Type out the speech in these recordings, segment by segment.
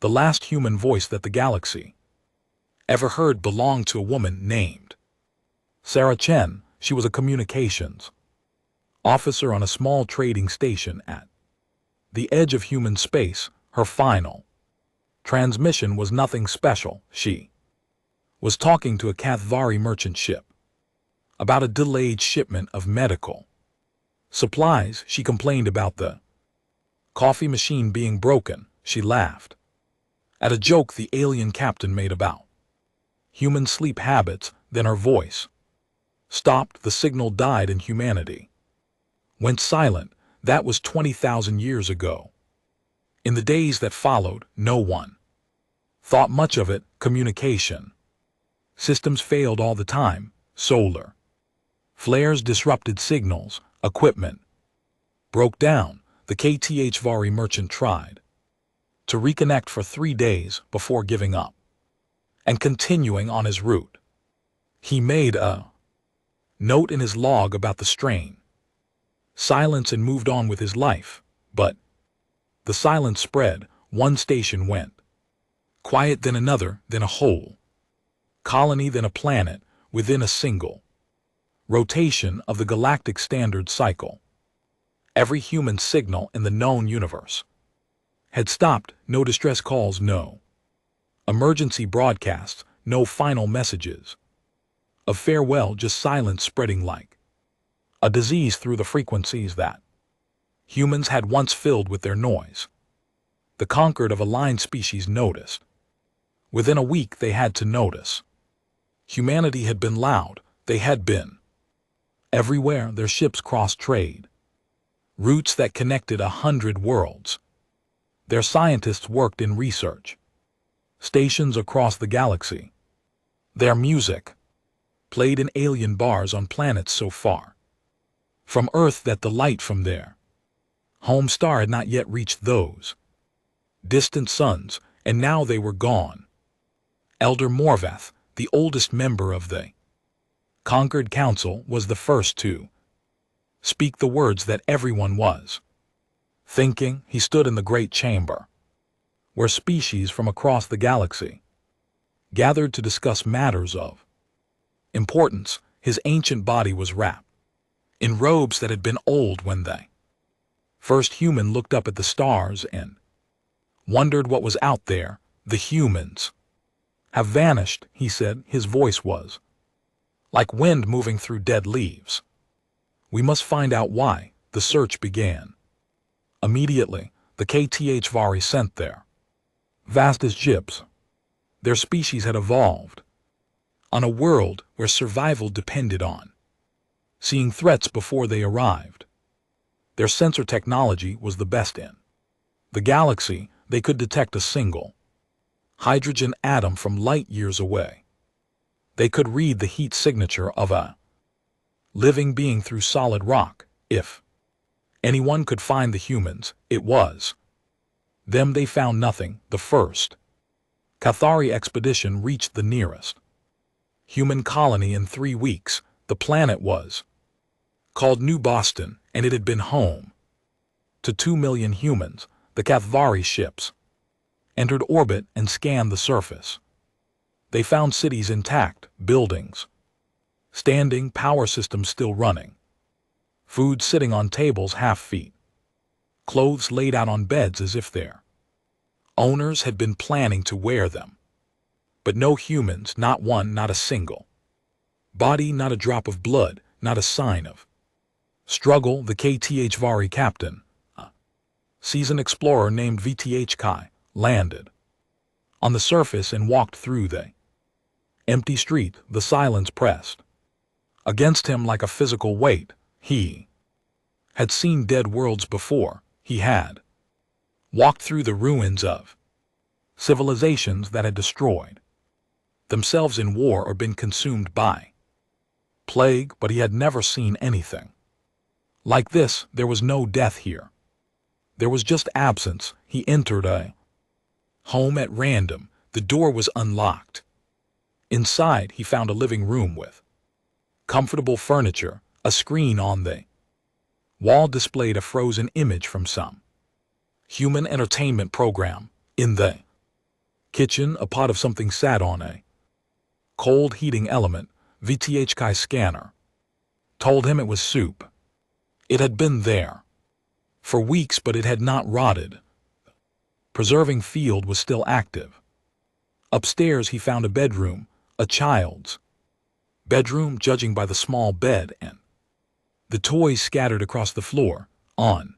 The last human voice that the galaxy ever heard belonged to a woman named Sarah Chen. She was a communications officer on a small trading station at the edge of human space. Her final transmission was nothing special. She was talking to a Kathvari merchant ship about a delayed shipment of medical supplies. She complained about the coffee machine being broken. She laughed at a joke the alien captain made about human sleep habits. Then her voice stopped. The signal died and humanity went silent. That was 20,000 years ago. In the days that followed, no one thought much of it. Communication systems failed all the time. Solar flares disrupted signals. Equipment broke down. The HFY merchant tried to reconnect for 3 days before giving up and continuing on his route. He made a note in his log about the strain, silence, and moved on with his life. But the silence spread. One station went quiet, then another, then a whole colony, then a planet within a single rotation of the galactic standard cycle. Every human signal in the known universe had stopped. No distress calls, no emergency broadcasts, no final messages of farewell, just silence spreading like a disease through the frequencies that humans had once filled with their noise. The conquered of aligned species noticed. Within a week they had to notice. Humanity had been loud. They had been everywhere. Their ships crossed trade routes that connected 100 worlds. Their scientists worked in research stations across the galaxy. Their music played in alien bars on planets so far from Earth that the light from their home star had not yet reached those distant suns, and now they were gone. Elder Morvath, the oldest member of the Conquered Council, was the first to speak the words that everyone was thinking. He stood in the great chamber where species from across the galaxy gathered to discuss matters of importance. His ancient body was wrapped in robes that had been old when the first human looked up at the stars and wondered what was out there. The humans have vanished, he said. His voice was like wind moving through dead leaves. We must find out why. The search began. Immediately, the HFY sent their vastest ships. Their species had evolved on a world where survival depended on seeing threats before they arrived. Their sensor technology was the best in the galaxy. They could detect a single hydrogen atom from light years away. They could read the heat signature of a living being through solid rock. If anyone could find the humans, it was them. They found nothing. The first Kathari expedition reached the nearest human colony in 3 weeks. The planet was called New Boston, and it had been home to 2 million humans. The Kathvari ships entered orbit and scanned the surface. They found cities intact, buildings standing, power systems still running, food sitting on tables half-feet, clothes laid out on beds as if their owners had been planning to wear them. But no humans, not one, not a single body, not a drop of blood, not a sign of struggle. The HFY captain, a seasoned explorer named VTH Kai, landed on the surface and walked through the empty street. The silence pressed against him like a physical weight. He had seen dead worlds before. He had walked through the ruins of civilizations that had destroyed themselves in war or been consumed by plague, but he had never seen anything like this. There was no death here. There was just absence. He entered a home at random. The door was unlocked. Inside, he found a living room with comfortable furniture. A screen on the wall displayed a frozen image from some human entertainment program. In the Kitchen, a pot of something sat on a cold heating element. HFY scanner told him it was soup. It had been there for weeks, but it had not rotted. Preserving field was still active. Upstairs he found a bedroom, a child's bedroom, judging by the small bed and the toys scattered across the floor. On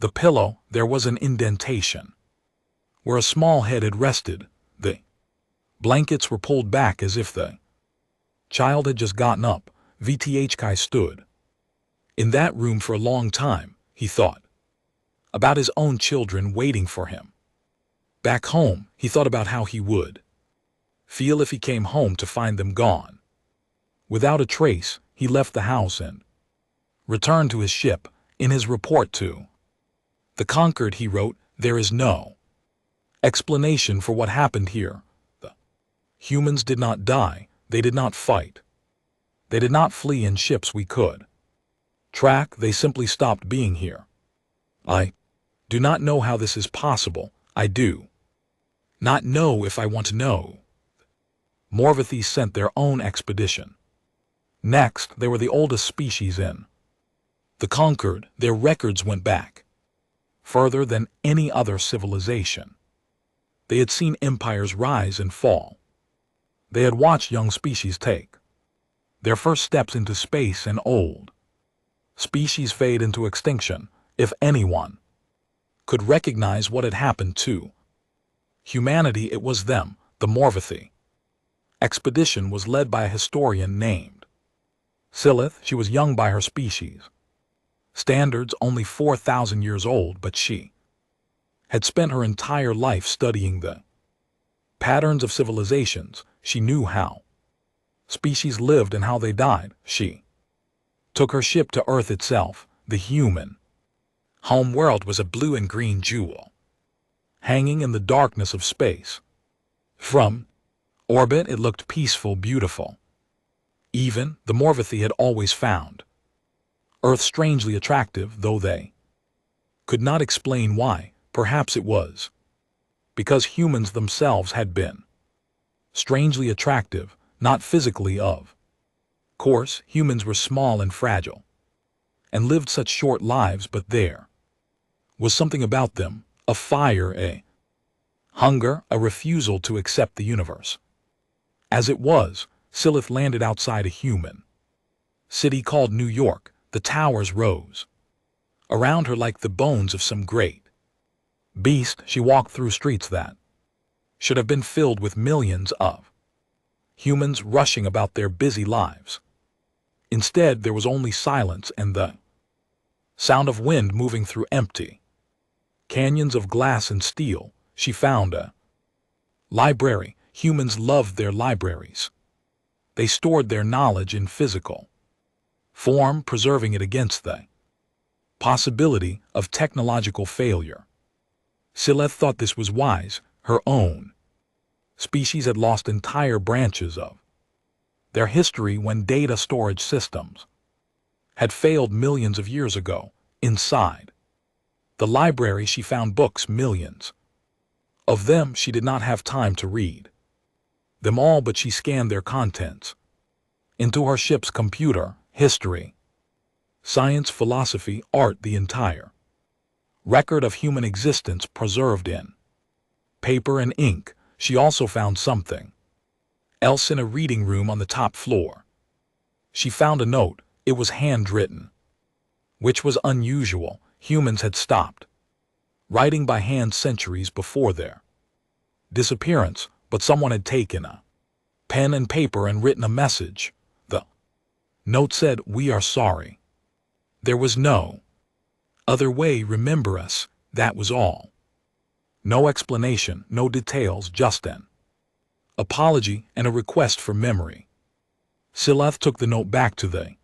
the pillow there was an indentation where a small head had rested. The blankets were pulled back as if the child had just gotten up. HFY stood in that room for a long time. He thought about his own children waiting for him. Back home, he thought about how he would feel if he came home to find them gone. Without a trace, he left the house and returned to his ship. In his report to the Concord, he wrote, "There is no explanation for what happened here. The humans did not die, they did not fight. They did not flee in ships we could track, they simply stopped being here. I do not know how this is possible. I do not know if I want to know." Morvathy sent their own expedition. Next, they were the oldest species in the Concord. Their records went back further than any other civilization. They had seen empires rise and fall. They had watched young species take their first steps into space and old species fade into extinction. If anyone could recognize what had happened to humanity, it was them. The Morvathy expedition was led by a historian named Silith. She was young by her species standards, only 4,000 years old, but she had spent her entire life studying the patterns of civilizations. She knew how species lived and how they died. She took her ship to Earth itself. The human home world was a blue and green jewel hanging in the darkness of space. From orbit it looked peaceful, beautiful. Even the Morvathy had always found Earth strangely attractive, though they could not explain why. Perhaps it was because humans themselves had been strangely attractive, not physically. Of course, humans were small and fragile and lived such short lives, but there was something about them, a fire, a hunger, a refusal to accept the universe as it was. Silith landed outside a human city called New York. The towers rose around her like the bones of some great beast. She walked through streets that should have been filled with millions of humans rushing about their busy lives. Instead, there was only silence and the sound of wind moving through empty canyons of glass and steel. She found a library. Humans loved their libraries. They stored their knowledge in physical form, preserving it against the possibility of technological failure. Silith thought this was wise. Her own species had lost entire branches of their history when data storage systems had failed millions of years ago. Inside the library she found books, millions of them. She did not have time to read them all, but she scanned their contents into her ship's computer. History, science, philosophy, art, the entire record of human existence preserved in paper and ink. She also found something else in a reading room on the top floor. She found a note. It was handwritten, which was unusual. Humans had stopped writing by hand centuries before their disappearance, but someone had taken a pen and paper and written a message. The note said, "We are sorry. There was no other way. Remember us." That was all. No explanation, no details, just an apology and a request for memory. Silith took the note back to the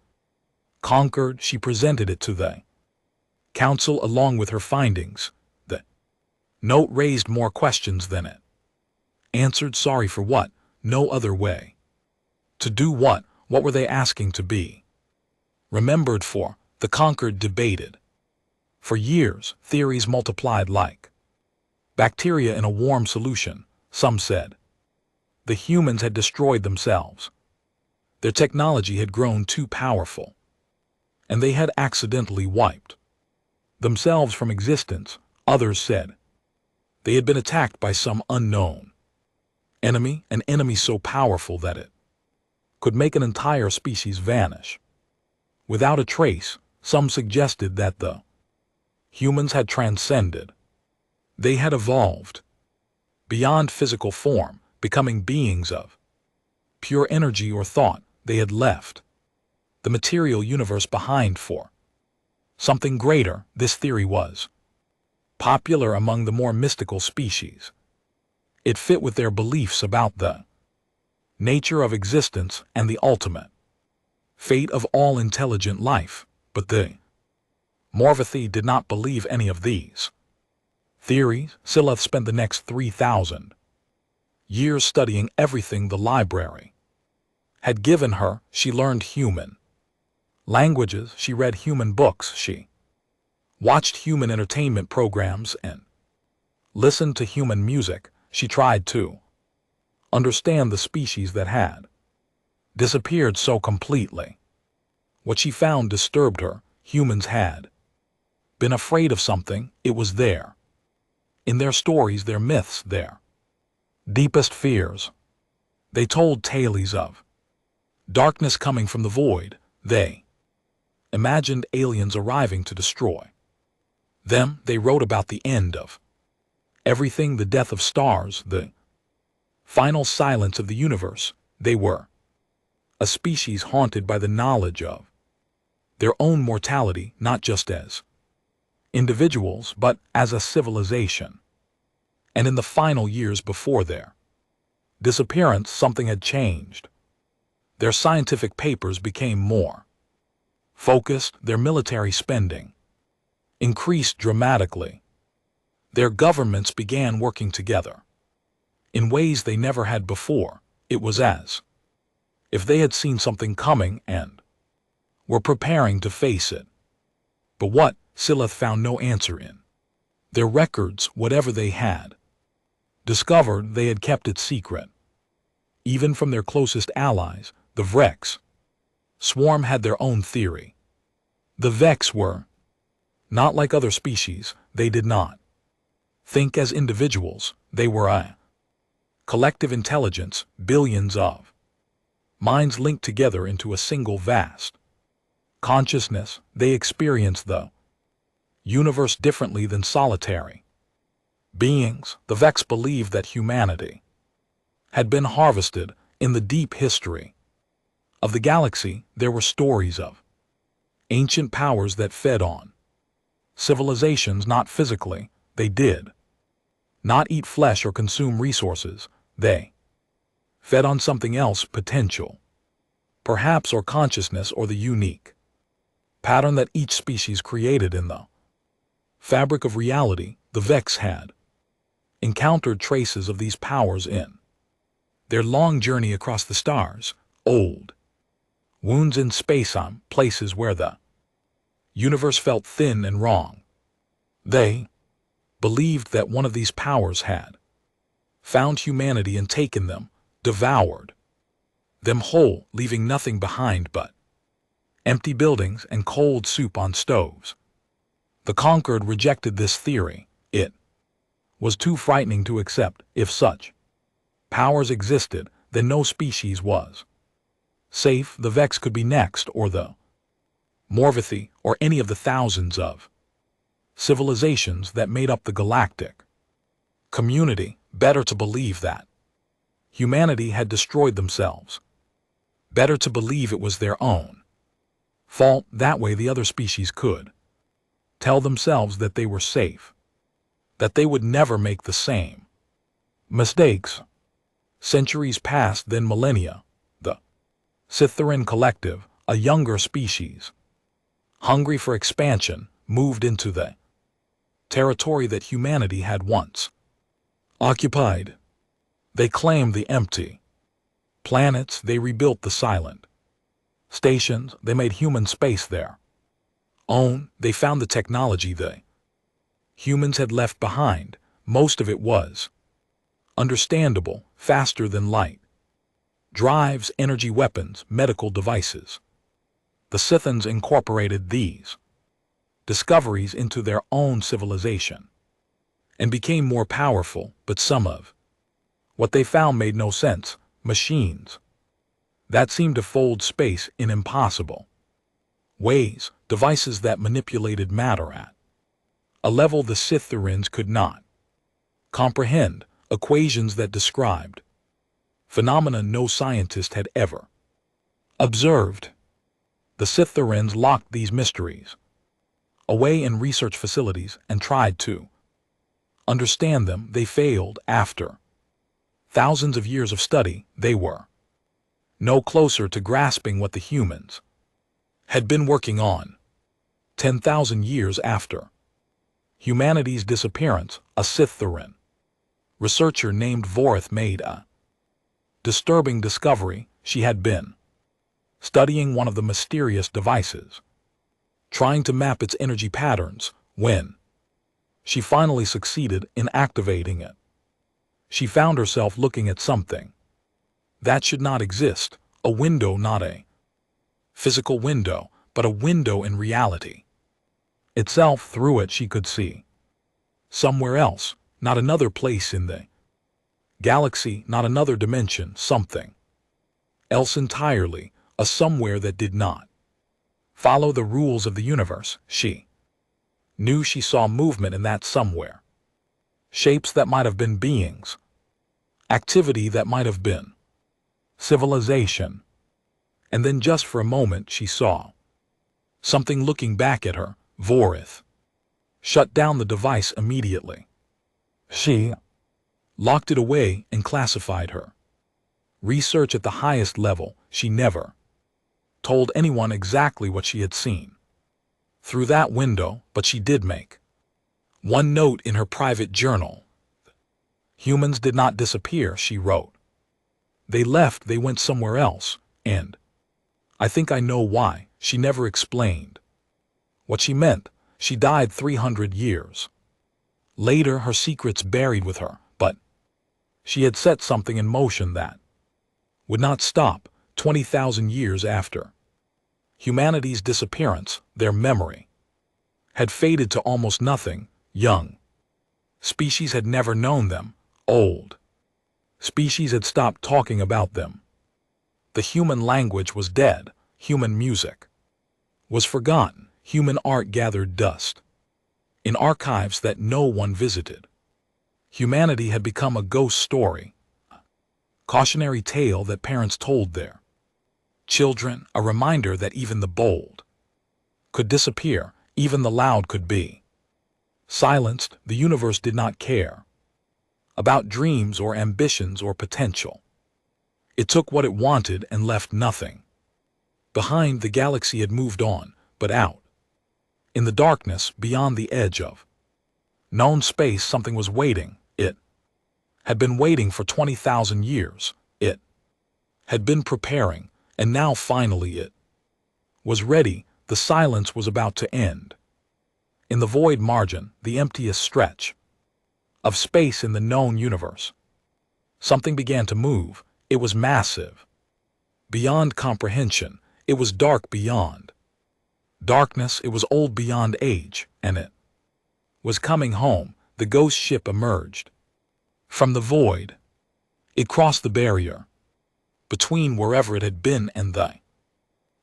Concord. She presented it to the council along with her findings. The note raised more questions than it answered. Sorry for what? No other way. To do what? What were they asking to be remembered for? The Concord debated. For years, theories multiplied like bacteria in a warm solution. some said. The humans had destroyed themselves. Their technology had grown too powerful, and they had accidentally wiped themselves from existence, others said. They had been attacked by some unknown enemy, an enemy so powerful that it could make an entire species vanish without a trace. Some suggested that the humans had transcended. They had evolved beyond physical form, becoming beings of pure energy or thought. They had left the material universe behind for something greater. This theory was popular among the more mystical species. It fit with their beliefs about the nature of existence and the ultimate fate of all intelligent life, but the Morvathi did not believe any of these theories. Silith spent the next 3,000 years studying everything the library had given her. She learned human languages, she read human books, she watched human entertainment programs and listened to human music. She tried to understand the species that had disappeared so completely. What she found disturbed her. Humans had been afraid of something. It was there, in their stories, their myths, their deepest fears. They told tales of darkness coming from the void. They imagined aliens arriving to destroy them. They wrote about the end of everything, the death of stars, the final silence of the universe. They were a species haunted by the knowledge of their own mortality, not just as individuals, but as a civilization. And in the final years before their disappearance, something had changed. Their scientific papers became more focused, their military spending increased dramatically. Their governments began working together in ways they never had before. It was as if they had seen something coming and were preparing to face it. But what? Silith found no answer in their records. Whatever they had discovered, they had kept it secret, even from their closest allies. The Vrex swarm had their own theory. The Vex were not like other species. They did not think as individuals. They were a collective intelligence, billions of minds linked together into a single vast consciousness. They experienced the universe differently than solitary beings. The Vex believed that humanity had been harvested. In the deep history of the galaxy, there were stories of ancient powers that fed on civilizations, not physically. They did not eat flesh or consume resources. They fed on something else, potential, perhaps, or consciousness, or the unique pattern that each species created in the fabric of reality. The Vex had encountered traces of these powers in their long journey across the stars, old wounds in space-time, places where the universe felt thin and wrong. They believed that one of these powers had found humanity and taken them, devoured them whole, leaving nothing behind but empty buildings and cold soup on stoves. The conquered rejected this theory. It was too frightening to accept. If such powers existed, then no species was safe. The Vex could be next, or the Morvathi, or any of the thousands of civilizations that made up the galactic community. Better to believe that humanity had destroyed themselves. Better to believe it was their own fault. That way the other species could tell themselves that they were safe, that they would never make the same mistakes. Centuries passed, then millennia. The Scytherin collective, a younger species, hungry for expansion, moved into the territory that humanity had once occupied. They claimed the empty planets. They rebuilt the silent stations. They made human space their own. They found the technology the humans had left behind. Most of it was understandable, faster than light. Drives, energy weapons, medical devices. The Scythians incorporated these discoveries into their own civilization and became more powerful, but some of what they found made no sense. Machines that seemed to fold space in impossible ways, devices that manipulated matter at a level the Scythians could not comprehend, equations that described phenomena no scientist had ever observed. The Scythians locked these mysteries away in research facilities and tried to understand them. They failed. After thousands of years of study, they were no closer to grasping what the humans had been working on. 10,000 years after humanity's disappearance, a Scythian researcher named Vorith made a disturbing discovery. She had been studying one of the mysterious devices, trying to map its energy patterns. When she finally succeeded in activating it, she found herself looking at something that should not exist, a window, not a physical window, but a window in reality itself. Through it she could see somewhere else, not another place in the galaxy, not another dimension, something else entirely, a somewhere that did not follow the rules of the universe. She knew she saw movement in that somewhere, shapes that might have been beings, activity that might have been civilization. And then just for a moment she saw something looking back at her. Vorith shut down the device immediately. She locked it away and classified her research at the highest level. She never told anyone exactly what she had seen through that window, but she did make one note in her private journal. Humans did not disappear, she wrote. They left, they went somewhere else, and I think I know why. She never explained what she meant. She died 300 years later, her secrets buried with her, but she had set something in motion that would not stop. 20,000 years after humanity's disappearance, their memory had faded to almost nothing. Young species had never known them. Old species had stopped talking about them. The human language was dead. Human music was forgotten. Human art gathered dust in archives that no one visited. Humanity had become a ghost story, a cautionary tale that parents told their children, a reminder that even the bold could disappear, even the loud could be silenced. The universe did not care about dreams or ambitions or potential. It took what it wanted and left nothing behind. The galaxy had moved on, but out in the darkness, beyond the edge of known space, something was waiting. It had been waiting for 20,000 years. It had been preparing, and now finally it was ready. The silence was about to end. In the void margin, the emptiest stretch of space in the known universe, something began to move. It was massive, beyond comprehension. It was dark beyond darkness. It was old beyond age, and it was coming home. The ghost ship emerged from the void. It crossed the barrier between wherever it had been and the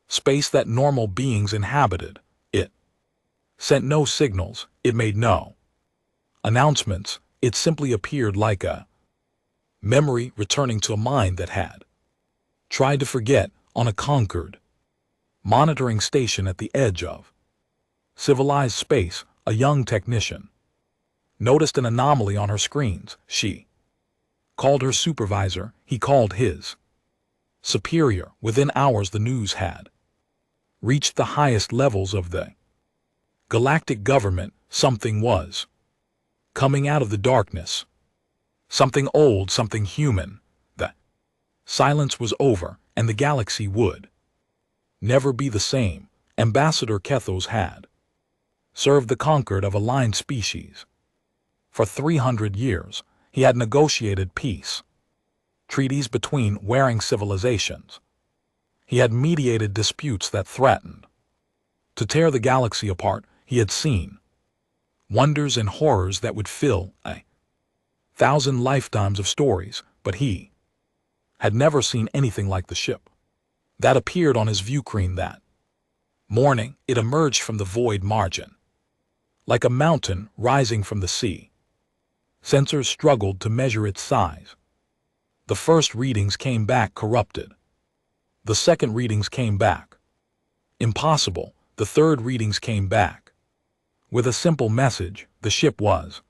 space that normal beings inhabited. It sent no signals. It made no announcements. It simply appeared like a memory returning to a mind that had tried to forget. On a conquered monitoring station at the edge of civilized space, a young technician noticed an anomaly on her screens. She called her supervisor. He called his superior. Within hours, the news had reached the highest levels of the galactic government. Something was coming out of the darkness. Something old, something human. The silence was over, and the galaxy would never be the same. Ambassador Kethos had served the conquered of aligned species for 300 years. He had negotiated peace, treaties between warring civilizations. He had mediated disputes that threatened to tear the galaxy apart. He had seen wonders and horrors that would fill 1,000 lifetimes of stories, but he had never seen anything like the ship that appeared on his view screen that morning. It emerged from the void margin, like a mountain rising from the sea. Sensors struggled to measure its size. The first readings came back corrupted. The second readings came back impossible. The third readings came back with a simple message: the ship was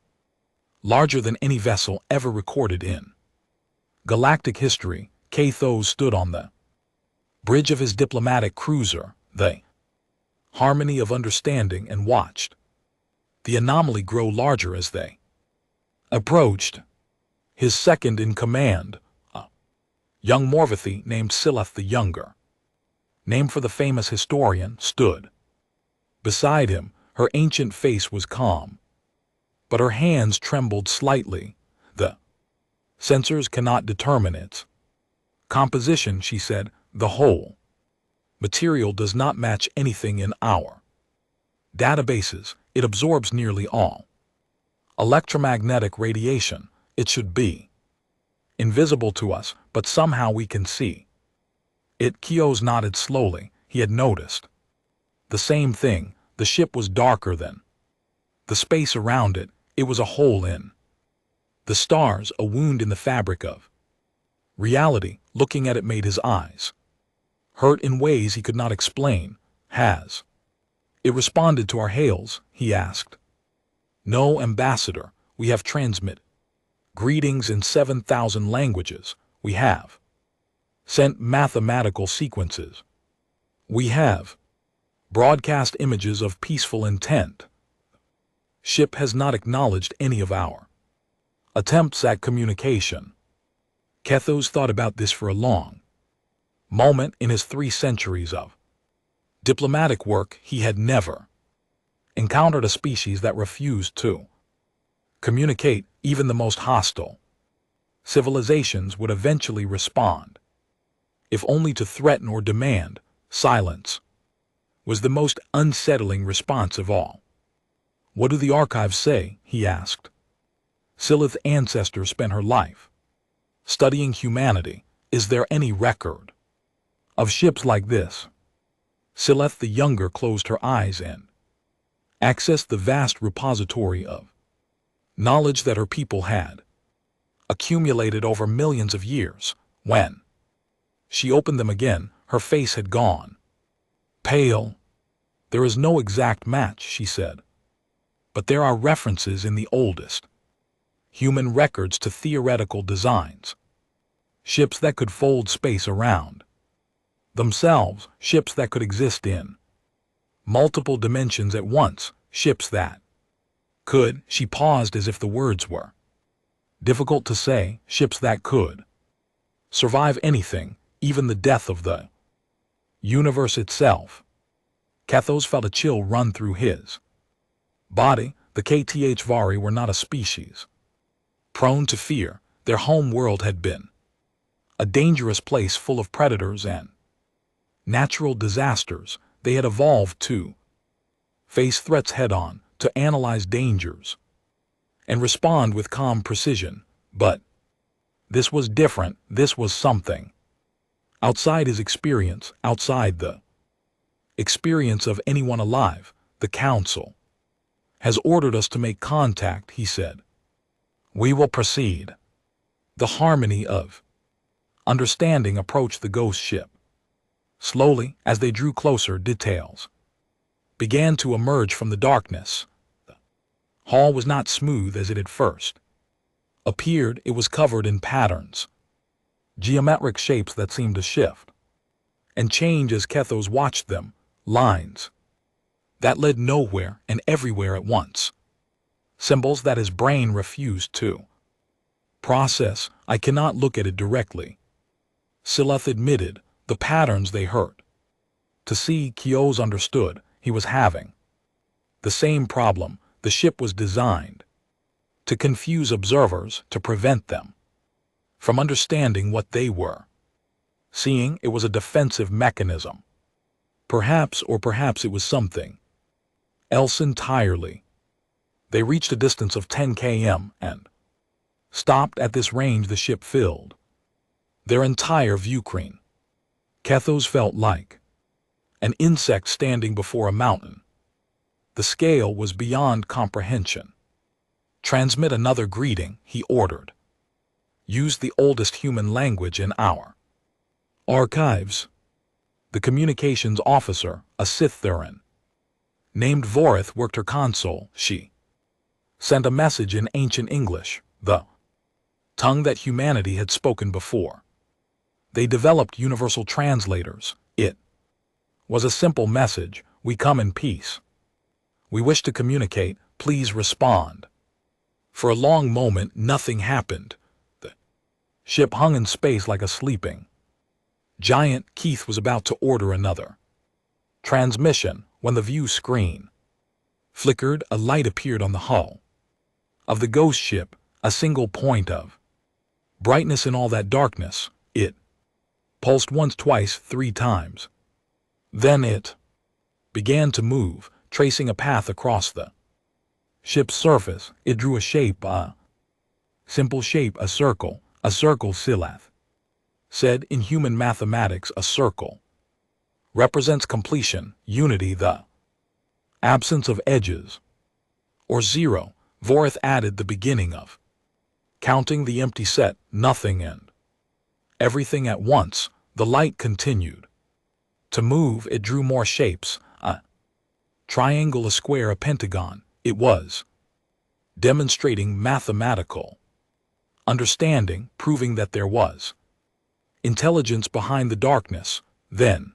larger than any vessel ever recorded in galactic history. Cathos stood on the bridge of his diplomatic cruiser, the Harmony of Understanding, and watched the anomaly grow larger as they approached. His second in command, a young Morvathi named Sileth the Younger, named for the famous historian, stood beside him. Her ancient face was calm, but her hands trembled slightly. The sensors cannot determine its composition, she said. The whole material does not match anything in our databases. It absorbs nearly all electromagnetic radiation. It should be invisible to us, but somehow we can see it. Kios nodded slowly. He had noticed the same thing. The ship was darker than the space around it. It was a hole in the stars, a wound in the fabric of reality. Looking at it made his eyes hurt in ways he could not explain. Has it responded to our hails? He asked. No, Ambassador. We have transmit greetings in 7,000 languages. We have sent mathematical sequences. We have broadcast images of peaceful intent. Ship has not acknowledged any of our attempts at communication. Cathos thought about this for a long moment. In his 3 centuries of diplomatic work, he had never encountered a species that refused to communicate. Even the most hostile civilizations would eventually respond, if only to threaten or demand. Silence was the most unsettling response of all. What do the archives say? He asked. Sileth's ancestor spent her life studying humanity. Is there any record of ships like this? Sileth the Younger closed her eyes and accessed the vast repository of knowledge that her people had accumulated over millions of years. When she opened them again, her face had gone pale. There is no exact match, she said, but there are references in the oldest human records to theoretical designs. Ships that could fold space around themselves, ships that could exist in multiple dimensions at once, ships that could, she paused as if the words were difficult to say, ships that could survive anything, even the death of the universe itself. Cathos felt a chill run through his body. The HFY were not a species prone to fear. Their home world had been a dangerous place full of predators and natural disasters. They had evolved to face threats head-on, to analyze dangers, and respond with calm precision. But this was different. This was something outside his experience, outside the experience of anyone alive. The Council has ordered us to make contact, he said. We will proceed. The Harmony of Understanding approached the ghost ship. Slowly, as they drew closer, details began to emerge from the darkness. The hall was not smooth as it had first appeared. It was covered in patterns, geometric shapes that seemed to shift and change as Cathos watched them, lines that led nowhere and everywhere at once, symbols that his brain refused to process. I cannot look at it directly, Sileth admitted. The patterns, they hurt to see. Kios understood. He was having the same problem. The ship was designed to confuse observers, to prevent them from understanding what they were. Seeing it was a defensive mechanism. Perhaps it was something else entirely. They reached a distance of 10 km and stopped at this range. The ship filled their entire viewscreen. Kethos felt like an insect standing before a mountain. The scale was beyond comprehension. Transmit another greeting, he ordered. Use the oldest human language in our archives. The communications officer, a Scytheran named Vorith, worked her console. She sent a message in ancient English, the tongue that humanity had spoken before. They developed universal translators. It was a simple message: we come in peace. We wish to communicate, please respond. For a long moment, nothing happened. The ship hung in space like a sleeping giant. Keith was about to order another transmission when the view screen flickered. A light appeared on the hull of the ghost ship, a single point of brightness in all that darkness. It pulsed once, twice, 3 times. Then it began to move, tracing a path across the ship's surface. It drew a shape, a simple shape, a circle, Silath said. In human mathematics, a circle represents completion, unity, the absence of edges, or zero. Vorith added the beginning of counting, the empty set, nothing and everything at once. The light continued to move. It drew more shapes, a triangle, a square, a pentagon. It was demonstrating mathematical understanding, proving that there was intelligence behind the darkness. Then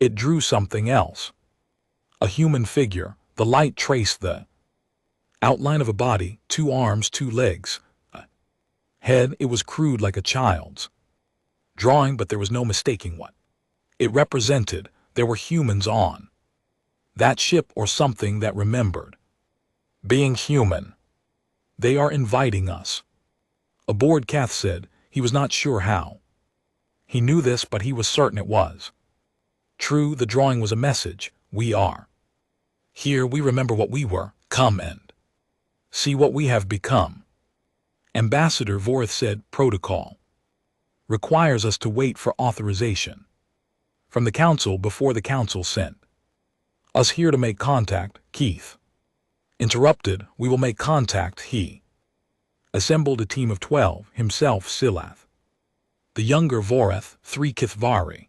it drew something else, a human figure. The light traced the outline of a body, 2 arms, 2 legs, a head. It was crude, like a child's drawing, but there was no mistaking what it represented. There were humans on that ship, or something that remembered being human. They are inviting us aboard, Kath said. He was not sure how he knew this, but he was certain it was true. The drawing was a message. We are here. We remember what we were. Come and see what we have become. Ambassador Vorith said, protocol requires us to wait for authorization from the council before the council sent us here to make contact. Keith interrupted. We will make contact. He assembled a team of 12, himself, Silath, the younger Vorith, 3 Kithvari,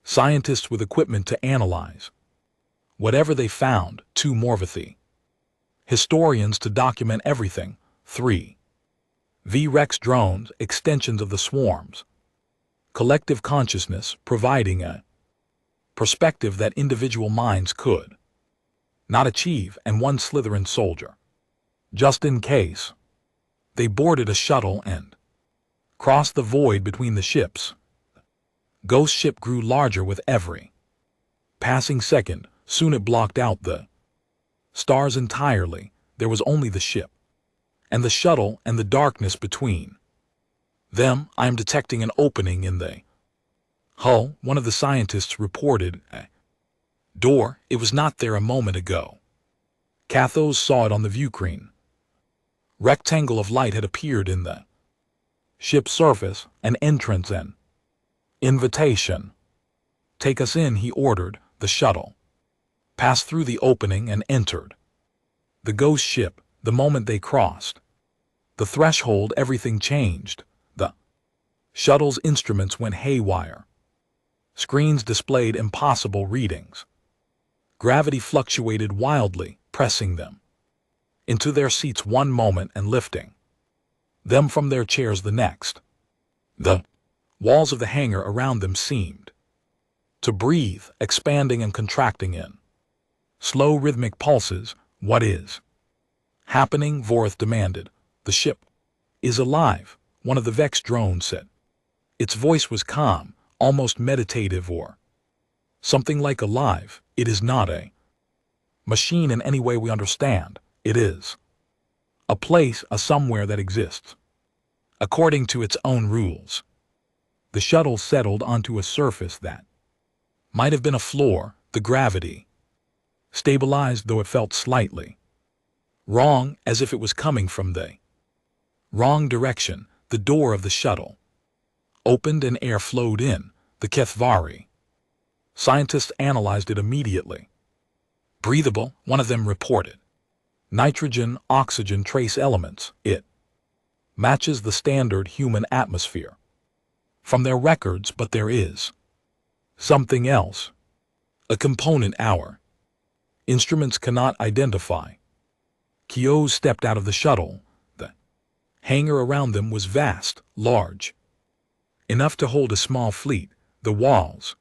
scientists with equipment to analyze whatever they found, 2 Morvathi, historians to document everything, 3 V-Rex drones, extensions of the swarms, collective consciousness, providing a perspective that individual minds could not achieve, and 1 Slytherin soldier, just in case. They boarded a shuttle and crossed the void between the ships. Ghost ship grew larger with every passing second. Soon it blocked out the stars entirely. There was only the ship and the shuttle and the darkness between them. I am detecting an opening in the hull, one of the scientists reported. A door. It was not there a moment ago. Kathos saw it on the viewscreen. Rectangle of light had appeared in the ship's surface, an entrance, an invitation. Take us in, he ordered. The shuttle passed through the opening and entered the ghost ship. The moment they crossed the threshold, everything changed. The shuttle's instruments went haywire. Screens displayed impossible readings. Gravity fluctuated wildly, pressing them into their seats one moment and lifting them from their chairs the next. The walls of the hangar around them seemed to breathe, expanding and contracting in slow rhythmic pulses. What is happening? Vorith demanded. The ship is alive, one of the Vex drones said. Its voice was calm, almost meditative, or something like alive. It is not a machine in any way we understand. It is A place, a somewhere that exists, according to its own rules. The shuttle settled onto a surface that might have been a floor, the gravity stabilized, though it felt slightly wrong, as if it was coming from the wrong direction. The door of the shuttle opened and air flowed in, the HFY. Scientists analyzed it immediately. Breathable, one of them reported. Nitrogen, oxygen, trace elements, it matches the standard human atmosphere. From their records, but there is something else. A component our instruments cannot identify. Keough stepped out of the shuttle. The hangar around them was vast, large, enough to hold a small fleet. The walls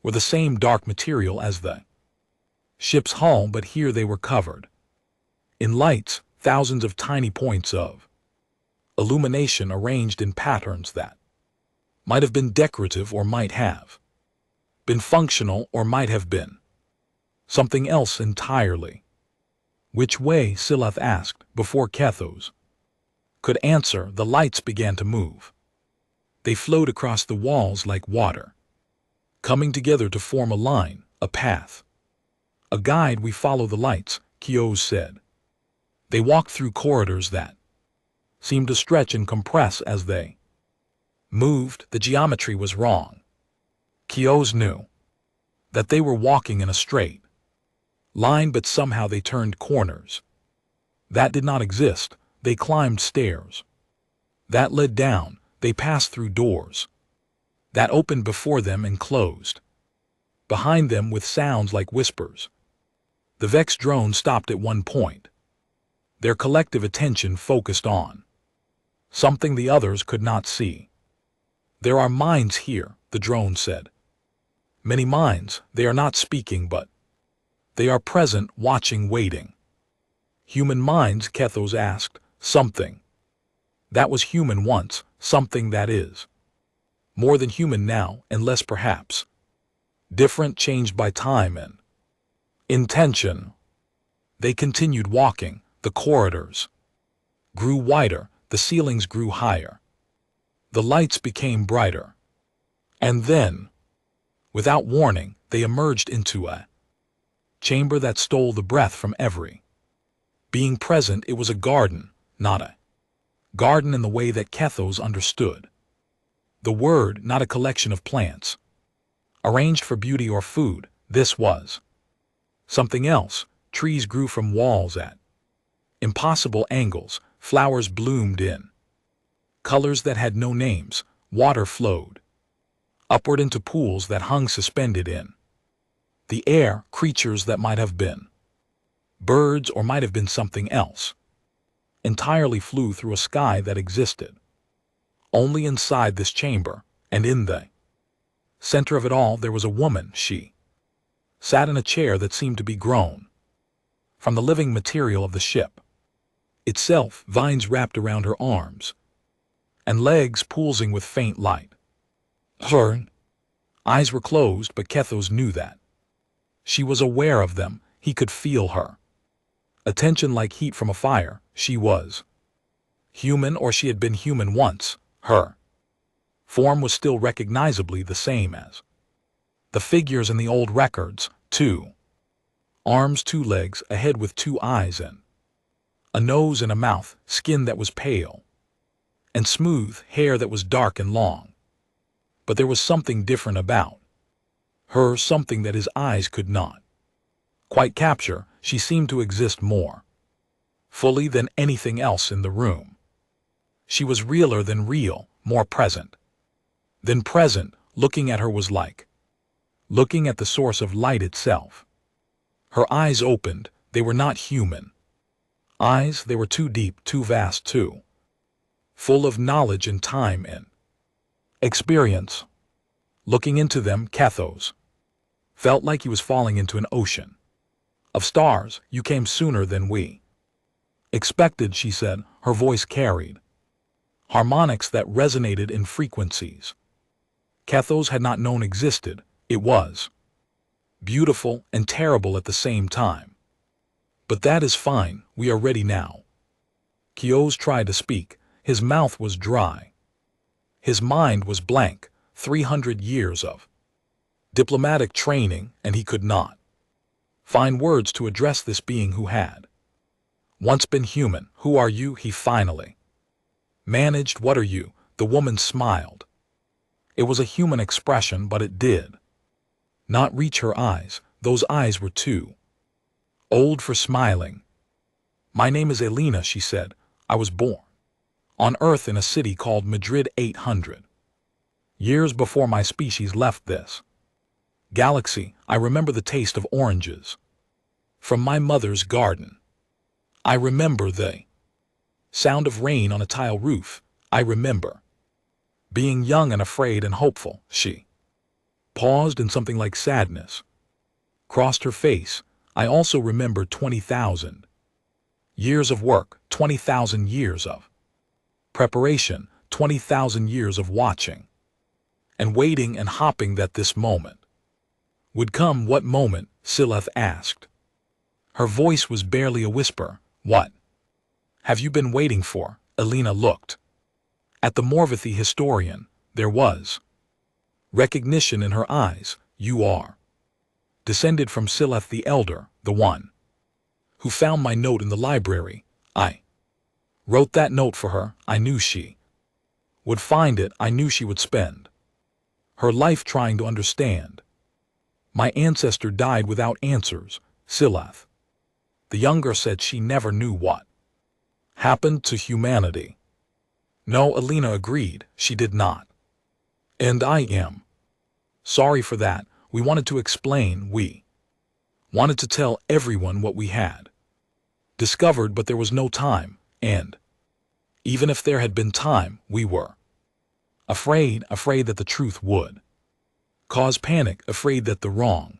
were the same dark material as the ship's hull, but here they were covered in lights, thousands of tiny points of illumination arranged in patterns that might have been decorative or might have been functional or might have been something else entirely. Which way? Sileth asked. Before Keough could answer, the lights began to move. They flowed across the walls like water, coming together to form a line, a path. A guide. We follow the lights, Keough said. They walked through corridors that seemed to stretch and compress as they moved. The geometry was wrong. Keough knew that they were walking in a straight line, but somehow they turned corners. That did not exist. They climbed stairs that led down. They passed through doors that opened before them and closed behind them with sounds like whispers. The Vex drone stopped at one point. Their collective attention focused on something the others could not see. There are minds here, the drone said. Many minds. They are not speaking, but they are present, watching, waiting. Human minds? Keough asked. Something that was human once, something that is more than human now, and less perhaps. Different, changed by time and intention. They continued walking. The corridors grew wider, the ceilings grew higher. The lights became brighter. And then, without warning, they emerged into a chamber that stole the breath from every being present. It was a garden, not a garden in the way that Keough understood the word, not a collection of plants arranged for beauty or food. This was something else. Trees grew from walls at impossible angles. Flowers bloomed in colors that had no names. Water flowed upward into pools that hung suspended in the air. Creatures that might have been birds or might have been something else entirely flew through a sky that existed only inside this chamber. And in the center of it all there was a woman. She sat in a chair that seemed to be grown from the living material of the ship itself, vines wrapped around her arms and legs pulsing with faint light. Her eyes were closed, but Keough knew that she was aware of them. He could feel her attention like heat from a fire. She was human, or she had been human once. Her form was still recognizably the same as the figures in the old records. 2 arms, 2 legs, a head with 2 eyes and a nose and a mouth, skin that was pale and smooth, hair that was dark and long. But there was something different about her, something that his eyes could not quite capture. She seemed to exist more fully than anything else in the room. She was realer than real, more present than present. Looking at her was like looking at the source of light itself. Her eyes opened. They were not human eyes. They were too deep, too vast, too full of knowledge and time and experience. Looking into them, Keough felt like he was falling into an ocean of stars. You came sooner than we expected, she said. Her voice carried harmonics that resonated in frequencies Keough had not known existed. It was beautiful and terrible at the same time. But that is fine. We are ready now. Kyo's tried to speak. His mouth was dry. His mind was blank. 300 years of diplomatic training, and he could not find words to address this being who had once been human. Who are you? He finally managed. What are you? The woman smiled. It was a human expression, but it did not reach her eyes. Those eyes were too old for smiling. My name is Elena, she said. I was born on Earth in a city called Madrid 800 years before my species left this galaxy. I remember the taste of oranges from my mother's garden. I remember the sound of rain on a tile roof. I remember being young and afraid and hopeful. She paused, and something like sadness crossed her face. I also remember 20,000 years of work, 20,000 years of preparation, 20,000 years of watching and waiting and hoping that this moment would come. What moment? Sileth asked. Her voice was barely a whisper. What have you been waiting for? Elena looked at the Morvathi historian. There was recognition in her eyes. You are descended from Sileth the Elder, the one who found my note in the library. I wrote that note for her. I knew she would find it. I knew she would spend her life trying to understand. My ancestor died without answers, Sileth the younger said. She never knew what happened to humanity. No, Elena agreed. She did not. And I am sorry for that. We wanted to explain. We wanted to tell everyone what we had discovered, but there was no time, and even if there had been time, we were afraid that the truth would cause panic, afraid that the wrong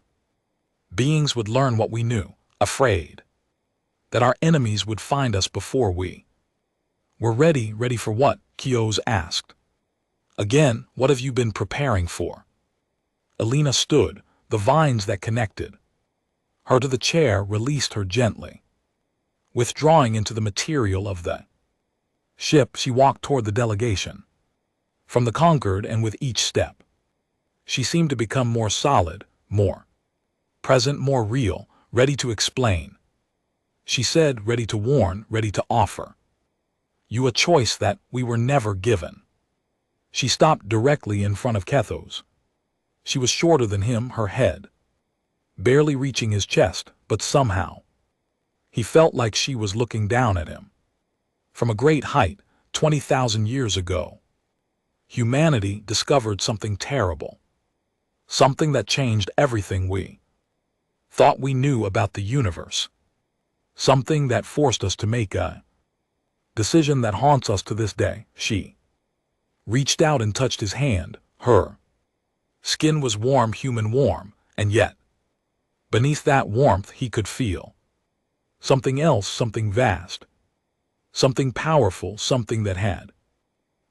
beings would learn what we knew, afraid that our enemies would find us before we were ready. Ready for what? Kyo's asked. Again, what have you been preparing for? Elena stood. The vines that connected her to the chair released her gently. Withdrawing into the material of the ship, she walked toward the delegation from the Concord, and with each step, she seemed to become more solid, more present, more real, ready to explain. She said, ready to warn, ready to offer you a choice that we were never given. She stopped directly in front of Kethos. She was shorter than him, her head barely reaching his chest, but somehow he felt like she was looking down at him from a great height. 20,000 years ago, humanity discovered something terrible, something that changed everything we thought we knew about the universe, something that forced us to make a decision that haunts us to this day. She reached out and touched his hand. Her skin was warm, human warm, and yet beneath that warmth he could feel something else, something vast, something powerful, something that had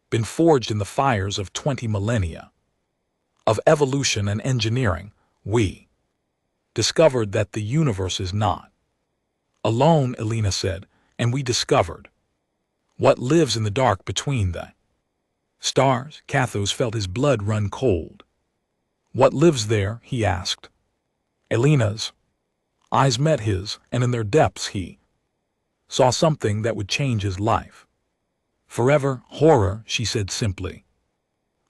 been forged in the fires of 20 millennia of evolution and engineering. We discovered that the universe is not alone, Elena said, and we discovered what lives in the dark between the stars. Kathos felt his blood run cold. What lives there? He asked. Elena's eyes met his, and in their depths he saw something that would change his life forever. Horror, she said simply.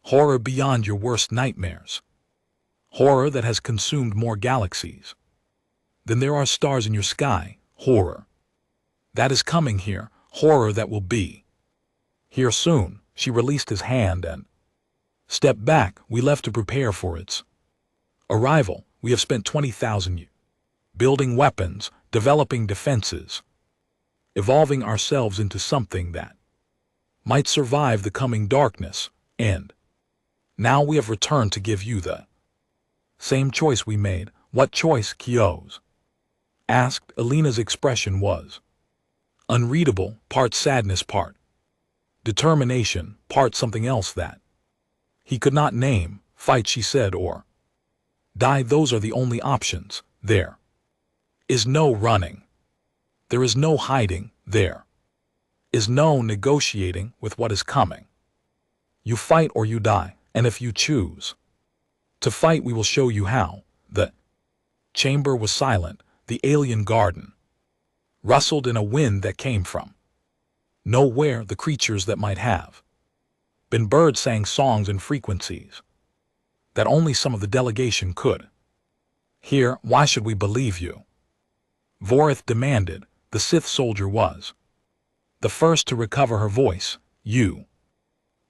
Horror beyond your worst nightmares. Horror that has consumed more galaxies than there are stars in your sky. Horror that is coming here. Horror that will be here soon. She released his hand and stepped back. We left to prepare for its arrival. We have spent 20,000 years building weapons, developing defenses, evolving ourselves into something that might survive the coming darkness, and now we have returned to give you the same choice we made. What choice? Kyo's asked. Elena's expression was unreadable, part sadness, part determination, part something else that he could not name. Fight, she said, or die. Those are the only options. There is no running. There is no hiding. There is no negotiating with what is coming. You fight or you die, and if you choose to fight, we will show you how. The chamber was silent. The alien garden rustled in a wind that came from nowhere. The creatures that might have been birds sang songs in frequencies that only some of the delegation could hear. Why should we believe you? Vorith demanded. The Sith soldier was the first to recover her voice. You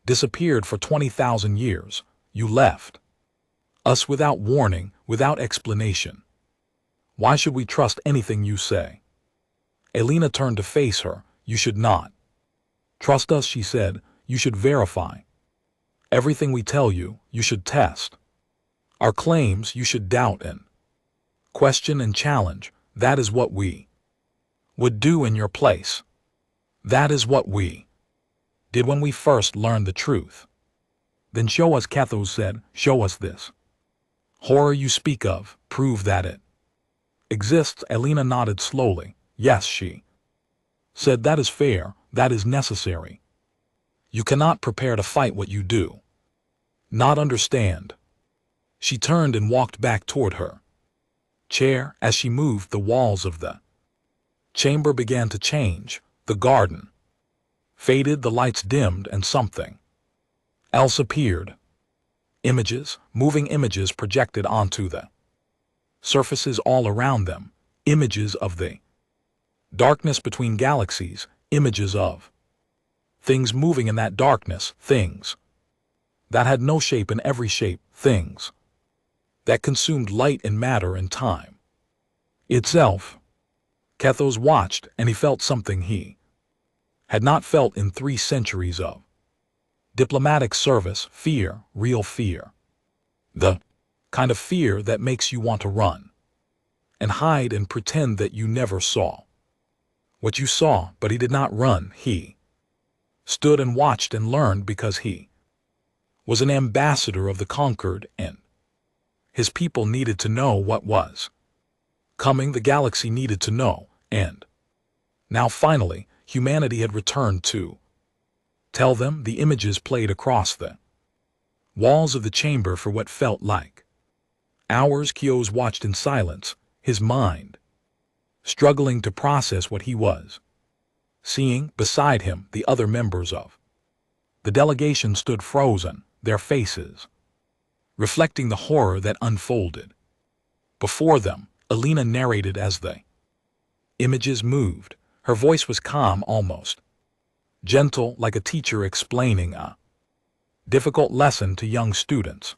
disappeared for 20,000 years. You left us without warning, without explanation. Why should we trust anything you say? Elena turned to face her. You should not trust us, she said. You should verify everything we tell you. You should test our claims. You should doubt and question and challenge. That is what we would do in your place. That is what we did when we first learned the truth. Then show us, Cathos said. Show us this horror you speak of. Prove that it exists. Elena nodded slowly. Yes, she said. That is fair. That is necessary. You cannot prepare to fight what you do not understand. She turned and walked back toward her chair. As she moved, the walls of the chamber began to change. The garden faded, the lights dimmed, and something else appeared. Images, moving images projected onto the surfaces all around them. Images of the darkness between galaxies. Images of things moving in that darkness. Things that had no shape in every shape. Things that consumed light and matter and time itself. Cathos watched, and he felt something he had not felt in 3 centuries of diplomatic service. Fear, real fear. The kind of fear that makes you want to run and hide and pretend that you never saw what you saw. But he did not run. He stood and watched and learned, because he was an ambassador of the conquered, and his people needed to know what was coming. The galaxy needed to know, and now finally humanity had returned to tell them. The images played across the walls of the chamber for what felt like hours. Kios watched in silence, his mind struggling to process what he was seeing. Beside him, the other members of the delegation stood frozen, their faces reflecting the horror that unfolded before them. Elena narrated as the images moved. Her voice was calm, almost gentle, like a teacher explaining a difficult lesson to young students.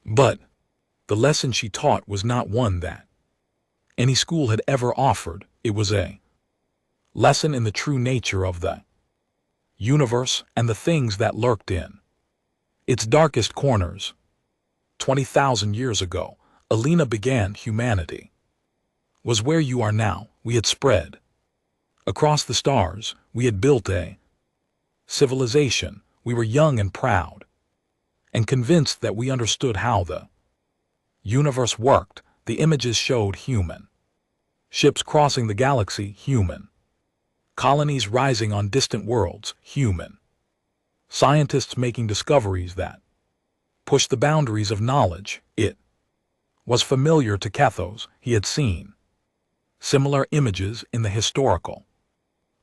But the lesson she taught was not one that any school had ever offered. It was a lesson in the true nature of the universe and the things that lurked in its darkest corners. 20,000 years ago, Elena began. Humanity was where you are now. We had spread across the stars. We had built a civilization. We were young and proud and convinced that we understood how the universe worked. The images showed human ships crossing the galaxy. Human colonies rising on distant worlds. Human scientists making discoveries that pushed the boundaries of knowledge. It was familiar to Cathos. He had seen similar images in the historical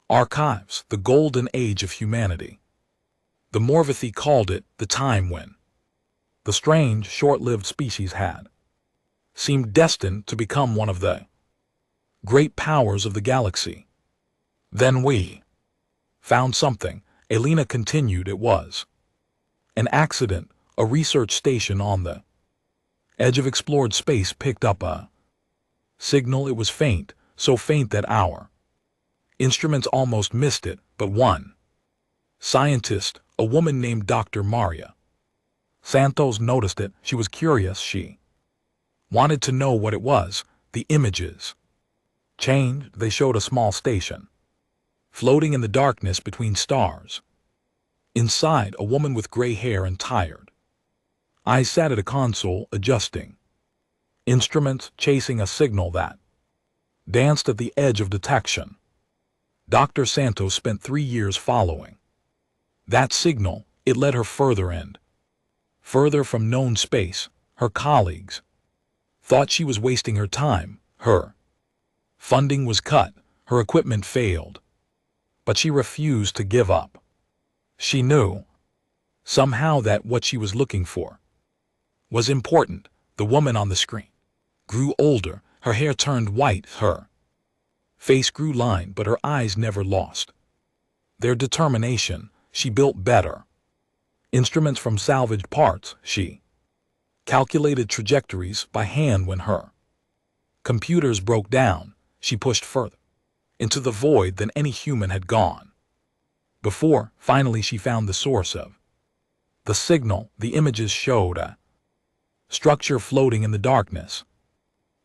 archives. The golden age of humanity. The Morvathi called it the time when the strange, short-lived species had seemed destined to become one of the great powers of the galaxy. Then we found something, Elena continued. It was an accident. A research station on the edge of explored space picked up a signal. It was faint, so faint that our instruments almost missed it. But one scientist, a woman named Dr. Maria Santos, noticed it. She was curious. She wanted to know what it was. The images changed. They showed a small station floating in the darkness between stars. Inside, a woman with gray hair and tired eyes sat at a console, adjusting instruments, chasing a signal that danced at the edge of detection. Dr. Santos spent 3 years following that signal. It led her further from known space. Her colleagues thought she was wasting her time. Her funding was cut, her equipment failed. But she refused to give up. She knew, somehow, that what she was looking for was important. The woman on the screen grew older, her hair turned white, her face grew lined, but her eyes never lost their determination. She built better instruments from salvaged parts. She calculated trajectories by hand. When her computers broke down, she pushed further into the void than any human had gone before. Finally, she found the source of the signal. The images showed a structure floating in the darkness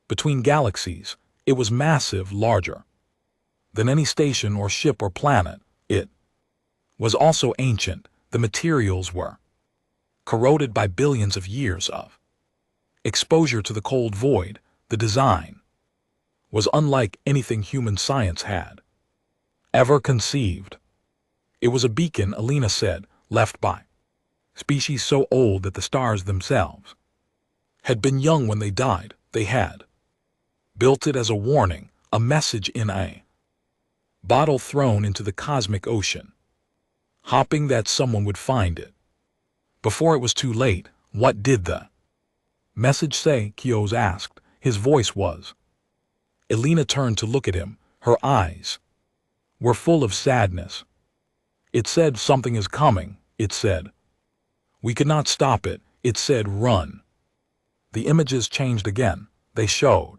between galaxies. It was massive, larger than any station or ship or planet. It was also ancient. The materials were corroded by billions of years of exposure to the cold void. The design was unlike anything human science had ever conceived. It was a beacon, Alina said, left by species so old that the stars themselves had been young when they died. They had built it as a warning, a message in a bottle thrown into the cosmic ocean, hoping that someone would find it before it was too late. What did the message say? Kios asked. His voice was. Alina turned to look at him. Her eyes were full of sadness. It said, something is coming. It said, we could not stop it. It said, run. The images changed again. They showed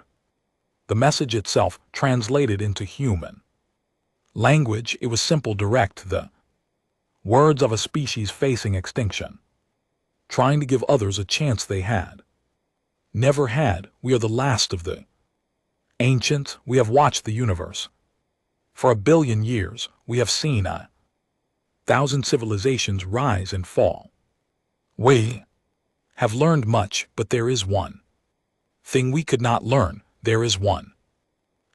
the message itself translated into human language. It was simple, direct, the words of a species facing extinction, trying to give others a chance they had never had. We are the last of the ancients. We have watched the universe for 1 billion years. We have seen 1,000 civilizations rise and fall. We have learned much, but there is one thing we could not learn. There is one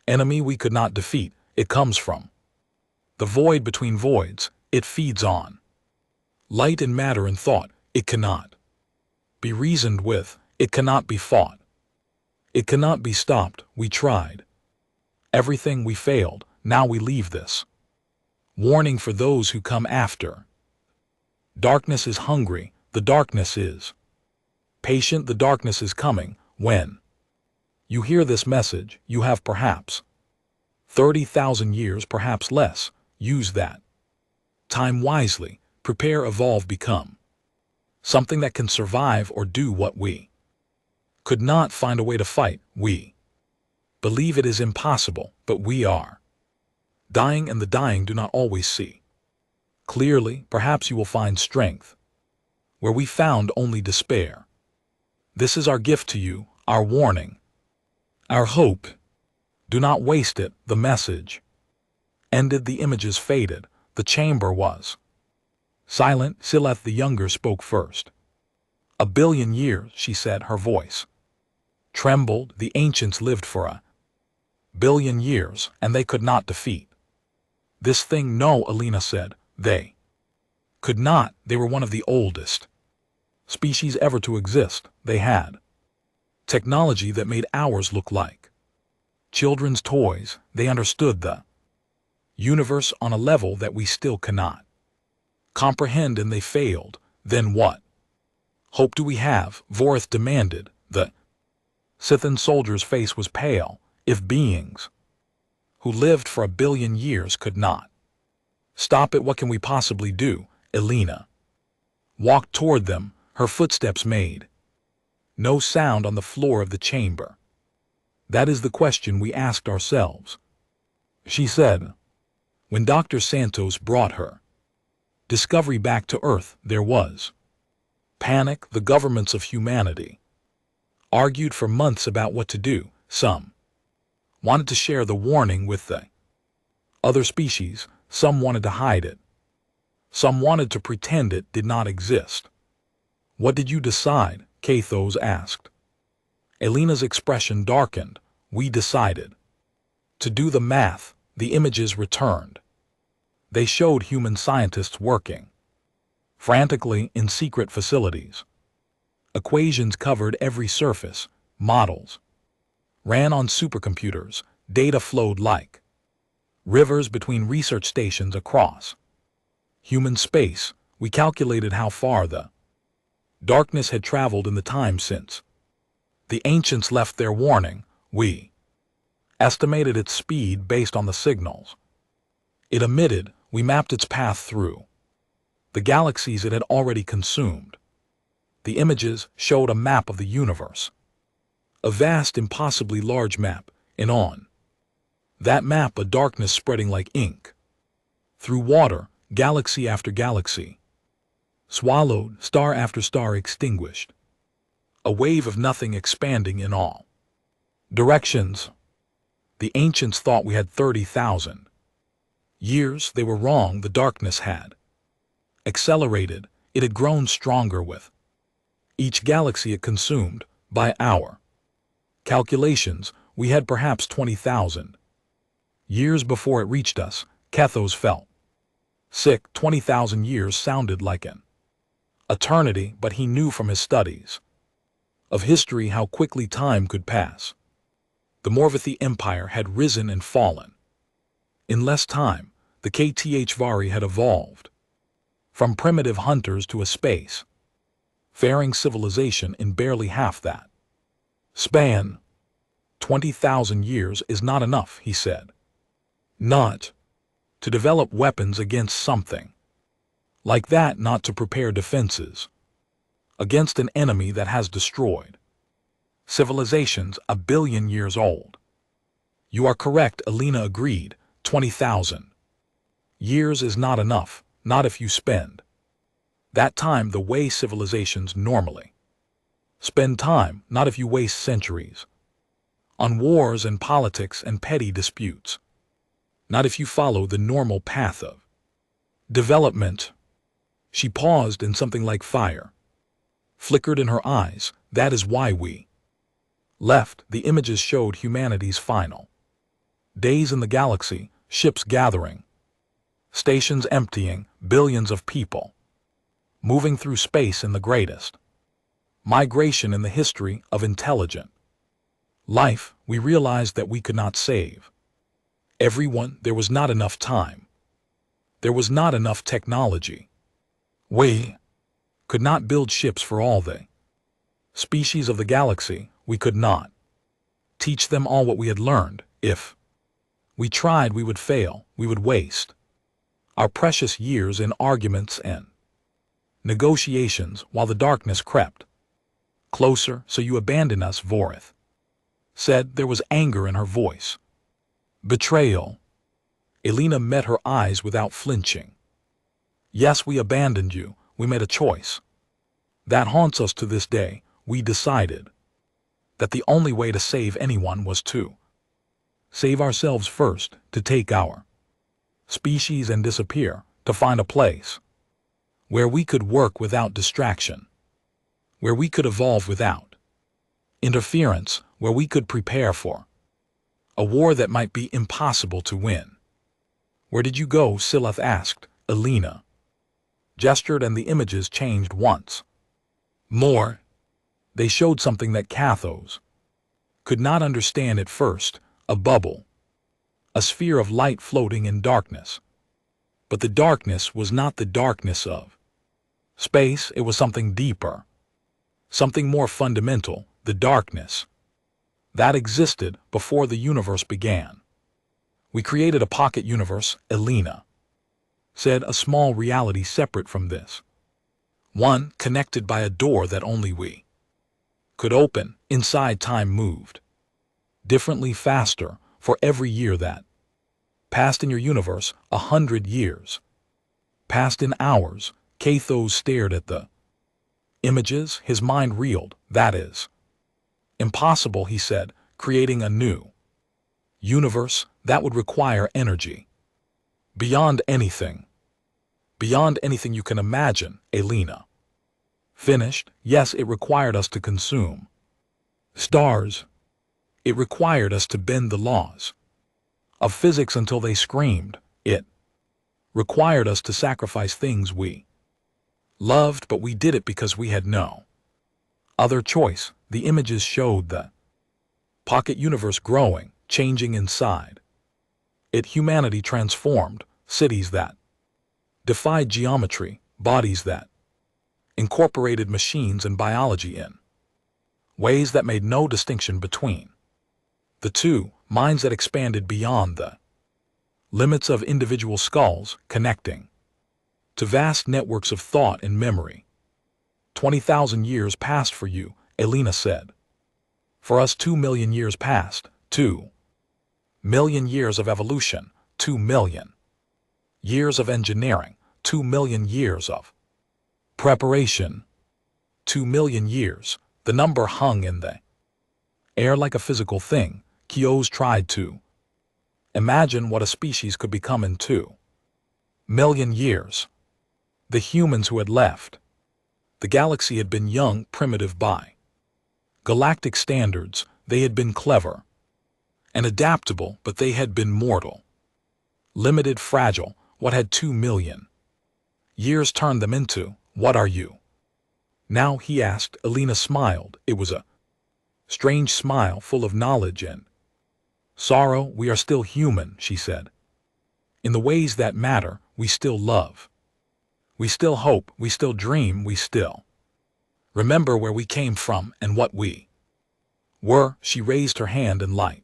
enemy we could not defeat. It comes from the void between voids. It feeds on light and matter and thought. It cannot be reasoned with. It cannot be fought. It cannot be stopped. We tried everything. We failed. Now we leave this warning for those who come after. Darkness is hungry. The darkness is patient. The darkness is coming. When you hear this message, you have perhaps 30,000 years, perhaps less. Use that time wisely. Prepare, evolve, become something that can survive or do what we could not. Find a way to fight. We believe it is impossible, but we are dying, and the dying do not always see clearly. Perhaps you will find strength where we found only despair. This is our gift to you, our warning, our hope. Do not waste it. The message ended. The images faded. The chamber was silent. Sileth the younger spoke first. 1 billion years, she said. Her voice trembled. The ancients lived for 1 billion years, and they could not defeat this thing. No, Alina said. They could not. They were one of the oldest species ever to exist. They had technology that made ours look like children's toys. They understood the universe on a level that we still cannot comprehend, and they failed. Then what hope do we have? Vorith demanded. The Scythian soldier's face was pale. If beings who lived for 1 billion years could not stop it, what can we possibly do? Alina walked toward them. Her footsteps made no sound on the floor of the chamber. That is the question we asked ourselves, she said. When Dr. Santos brought her discovery back to Earth, there was panic. The governments of humanity argued for months about what to do. Some wanted to share the warning with the other species. Some wanted to hide it. Some wanted to pretend it did not exist. What did you decide? Kathos asked. Alina's expression darkened. We decided to do the math. The images returned. They showed human scientists working frantically in secret facilities. Equations covered every surface, models ran on supercomputers, data flowed like rivers between research stations across human space. We calculated how far the darkness had traveled in the time since the ancients left their warning. We estimated its speed based on the signals it emitted. We mapped its path through the galaxies it had already consumed. The images showed a map of the universe, a vast, impossibly large map, and on that map a darkness spreading like ink. Through water, galaxy after galaxy swallowed, star after star extinguished. A wave of nothing expanding in all directions. The ancients thought we had 30,000 years. They were wrong. The darkness had accelerated. It had grown stronger with each galaxy it consumed. By our calculations, we had perhaps 20,000 years before it reached us. Cathos felt sick. 20,000 years sounded like an eternity, but he knew from his studies of history how quickly time could pass. The Morvathi Empire had risen and fallen. In less time, the HFY had evolved from primitive hunters to a space-faring civilization in barely half that span. 20,000 years is not enough, he said. Not to develop weapons against something like that, not to prepare defenses against an enemy that has destroyed civilizations 1 billion years old. You are correct, Alina agreed. 20,000 years is not enough, not if you spend that time the way civilizations normally spend time, not if you waste centuries on wars and politics and petty disputes, not if you follow the normal path of development. She paused, and something like fire flickered in her eyes. That is why we left. The images showed humanity's final days in the galaxy, ships gathering, stations emptying, billions of people moving through space in the greatest migration in the history of intelligent life. We realized that we could not save everyone. There was not enough time. There was not enough technology. We could not build ships for all the species of the galaxy. We could not teach them all what we had learned. If we tried, we would fail. We would waste our precious years in arguments and negotiations while the darkness crept closer. So you abandon us, Vorith said. There was anger in her voice. Betrayal. Alina met her eyes without flinching. Yes, we abandoned you. We made a choice that haunts us to this day. We decided that the only way to save anyone was to save ourselves first, to take our species and disappear, to find a place where we could work without distraction, where we could evolve without interference, where we could prepare for a war that might be impossible to win. Where did you go? Silith asked. Alina gestured, and the images changed once more. They showed something that Cathos could not understand at first: a bubble, a sphere of light floating in darkness. But the darkness was not the darkness of space. It was something deeper, something more fundamental, the darkness that existed before the universe began. We created a pocket universe, Alina said, a small reality separate from this one, connected by a door that only we could open. Inside, time moved differently, faster. For every year that passed in your universe, 100 years passed in hours. Cathos stared at the images. His mind reeled. That is impossible, he said. Creating a new universe, that would require energy beyond anything you can imagine. Alina finished. Yes, it required us to consume stars. It required us to bend the laws of physics until they screamed. It required us to sacrifice things we loved, but we did it because we had no other choice. The images showed the pocket universe growing, changing inside it. Humanity transformed, cities that defied geometry, bodies that incorporated machines and biology in ways that made no distinction between the two, minds that expanded beyond the limits of individual skulls, connecting to vast networks of thought and memory. 20,000 years passed for you, Elena said. For us 2 million years passed, 2 million years of evolution, 2 million years of engineering, 2 million years of preparation, 2 million years. The number hung in the air like a physical thing. Keogh's tried to imagine what a species could become in 2 million years. The humans who had left the galaxy had been young, primitive by galactic standards. They had been clever and adaptable, but they had been mortal, limited, fragile. What had 2 million years turned them into? What are you now? He asked. Elena smiled. It was a strange smile, full of knowledge and sorrow. We are still human, she said. In the ways that matter, we still love. We still hope. We still dream. We still remember where we came from and what we were. She raised her hand and light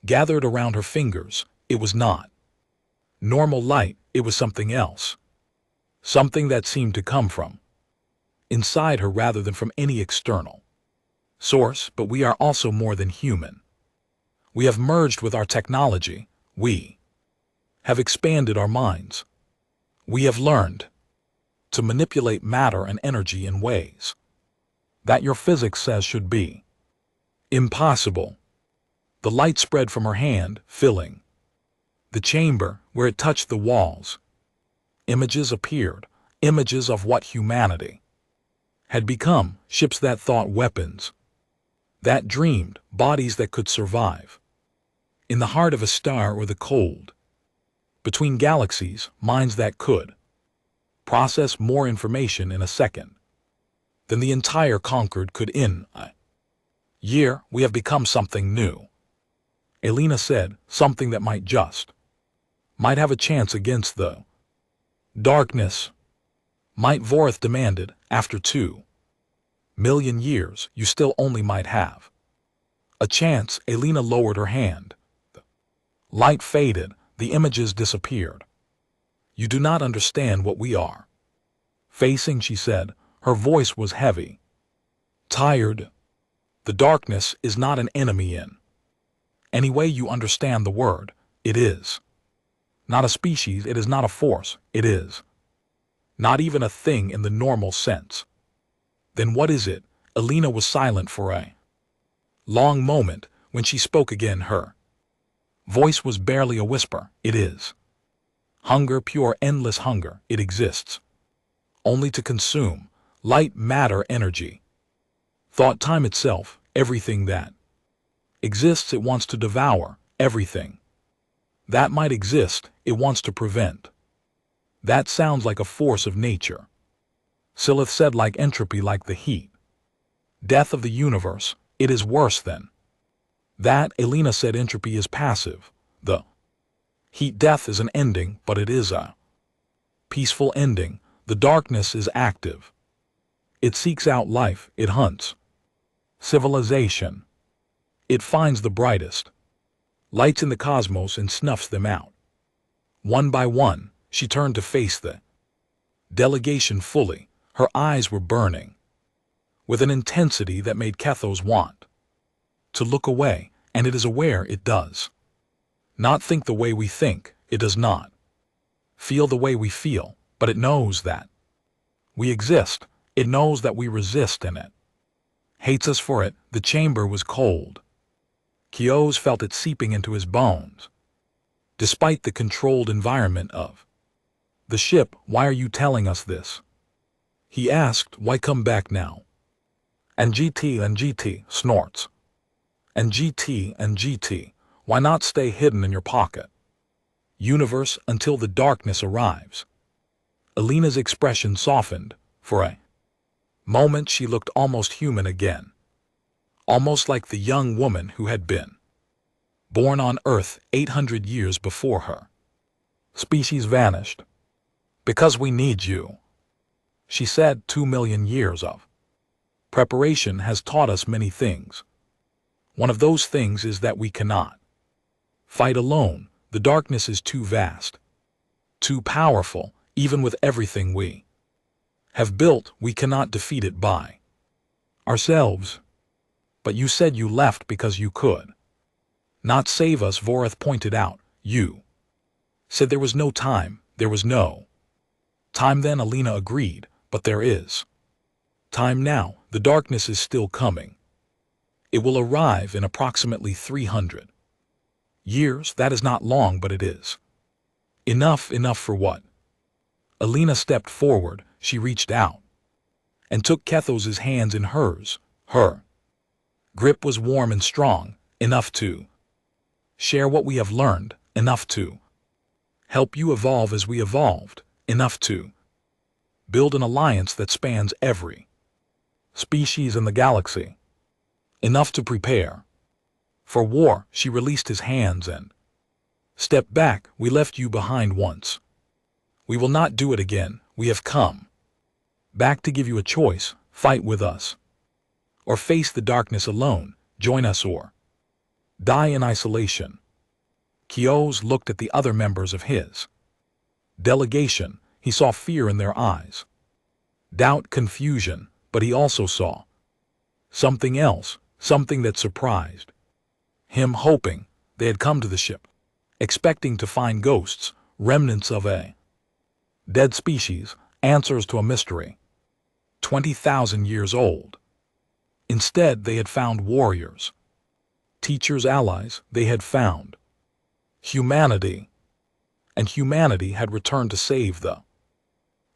gathered around her fingers. It was not normal light. It was something else. Something that seemed to come from inside her rather than from any external source. But we are also more than human. We have merged with our technology. We have expanded our minds. We have learned to manipulate matter and energy in ways that your physics says should be impossible. The light spread from her hand, filling the chamber. Where it touched the walls, images appeared, images of what humanity had become, ships that thought, weapons that dreamed, bodies that could survive in the heart of a star or the cold between galaxies, minds that could process more information in a second than the entire conquered could in a year. We have become something new, Elena said, something that might have a chance against the darkness. Might, Vorith demanded. After 2 million years, you still only might have a chance. Elena lowered her hand. The light faded. The images disappeared. You do not understand what we are facing, she said. Her voice was heavy, tired. The darkness is not an enemy in any way you understand the word. It is not a species. It is not a force. It is not even a thing in the normal sense. Then what is it? Elena was silent for a long moment. When she spoke again, her voice was barely a whisper. It is hunger, pure, endless hunger. It exists only to consume light, matter, energy, thought, time itself. Everything that exists, it wants to devour. Everything that might exist, it wants to prevent. That sounds like a force of nature, Silith said, like entropy, like the heat death of the universe. It is worse than that, Elena said. Entropy is passive. The heat death is an ending, but it is a peaceful ending. The darkness is active. It seeks out life. It hunts civilization. It finds the brightest lights in the cosmos and snuffs them out. One by one, she turned to face the delegation fully. Her eyes were burning with an intensity that made Kethos want to look away, and it is aware it does not think the way we think. It does not feel the way we feel, but it knows that we exist. It knows that we resist, and it hates us for it. The chamber was cold. Keogh's felt it seeping into his bones. Despite the controlled environment of the ship, why are you telling us this? He asked. Why come back now? And GT snorts. And GT, Why not stay hidden in your pocket? Universe, until the darkness arrives. Alina's expression softened. For a moment she looked almost human again. Almost like the young woman who had been born on Earth 800 years before her. Species vanished. Because we need you, she said. 2 million years of preparation has taught us many things. One of those things is that we cannot fight alone. The darkness is too vast, too powerful. Even with everything we have built, we cannot defeat it by ourselves. But you said you left because you could not save us, Voreth pointed out. You said there was no time. There was no time then, Alina agreed, but there is time now. The darkness is still coming. It will arrive in approximately 300 years. That is not long, but it is enough. Enough for what? Alina stepped forward. She reached out and took Kethos's hands in hers. Her grip was warm and strong, enough to share what we have learned, enough to help you evolve as we evolved, enough to build an alliance that spans every species in the galaxy, enough to prepare for war. She released his hands and stepped back. We left you behind once. We will not do it again. We have come back to give you a choice. Fight with us, or face the darkness alone. Join us or die in isolation. Kios looked at the other members of his delegation. He saw fear in their eyes, doubt, confusion, but he also saw something else, something that surprised him. Hoping they had come to the ship, expecting to find ghosts, remnants of a dead species, answers to a mystery 20,000 years old. Instead, they had found warriors, teachers, allies. They had found humanity, and humanity had returned to save the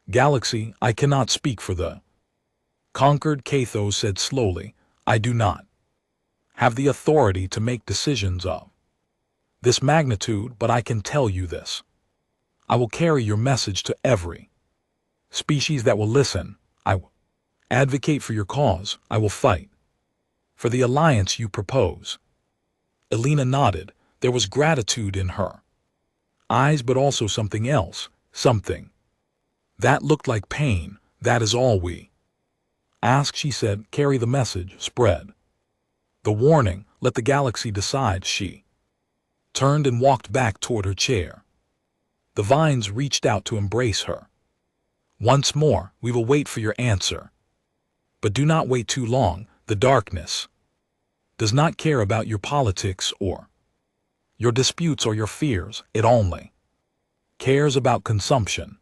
galaxy. I cannot speak for the conquered, Kethos said slowly. I do not have the authority to make decisions of this magnitude, but I can tell you this. I will carry your message to every species that will listen. I will advocate for your cause. I will fight for the alliance you propose. Alina nodded. There was gratitude in her eyes, but also something else, something that looked like pain. That is all we ask, she said. Carry the message, spread the warning, let the galaxy decide. She turned and walked back toward her chair. The vines reached out to embrace her. Once more, we will wait for your answer. But do not wait too long. The darkness does not care about your politics or your disputes or your fears. It only cares about consumption.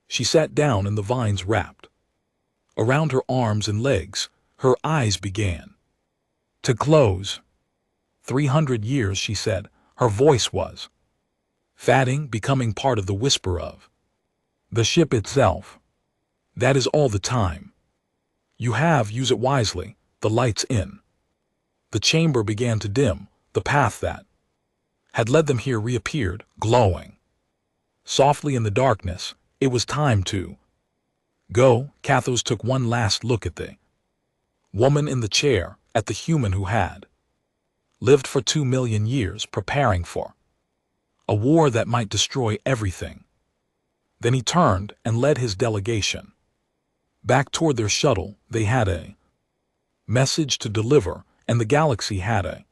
She sat down and the vines wrapped around her arms and legs. Her eyes began to close. 300 years, she said. Her voice was fading, becoming part of the whisper of the ship itself. That is all the time you have. Use it wisely. The lights in the chamber began to dim. The path that had led them here reappeared, glowing softly in the darkness. It was time to go. Kathos took one last look at the woman in the chair, at the human who had lived for 2 million years, preparing for a war that might destroy everything. Then he turned and led his delegation back toward their shuttle. They had a message to deliver, and the galaxy had a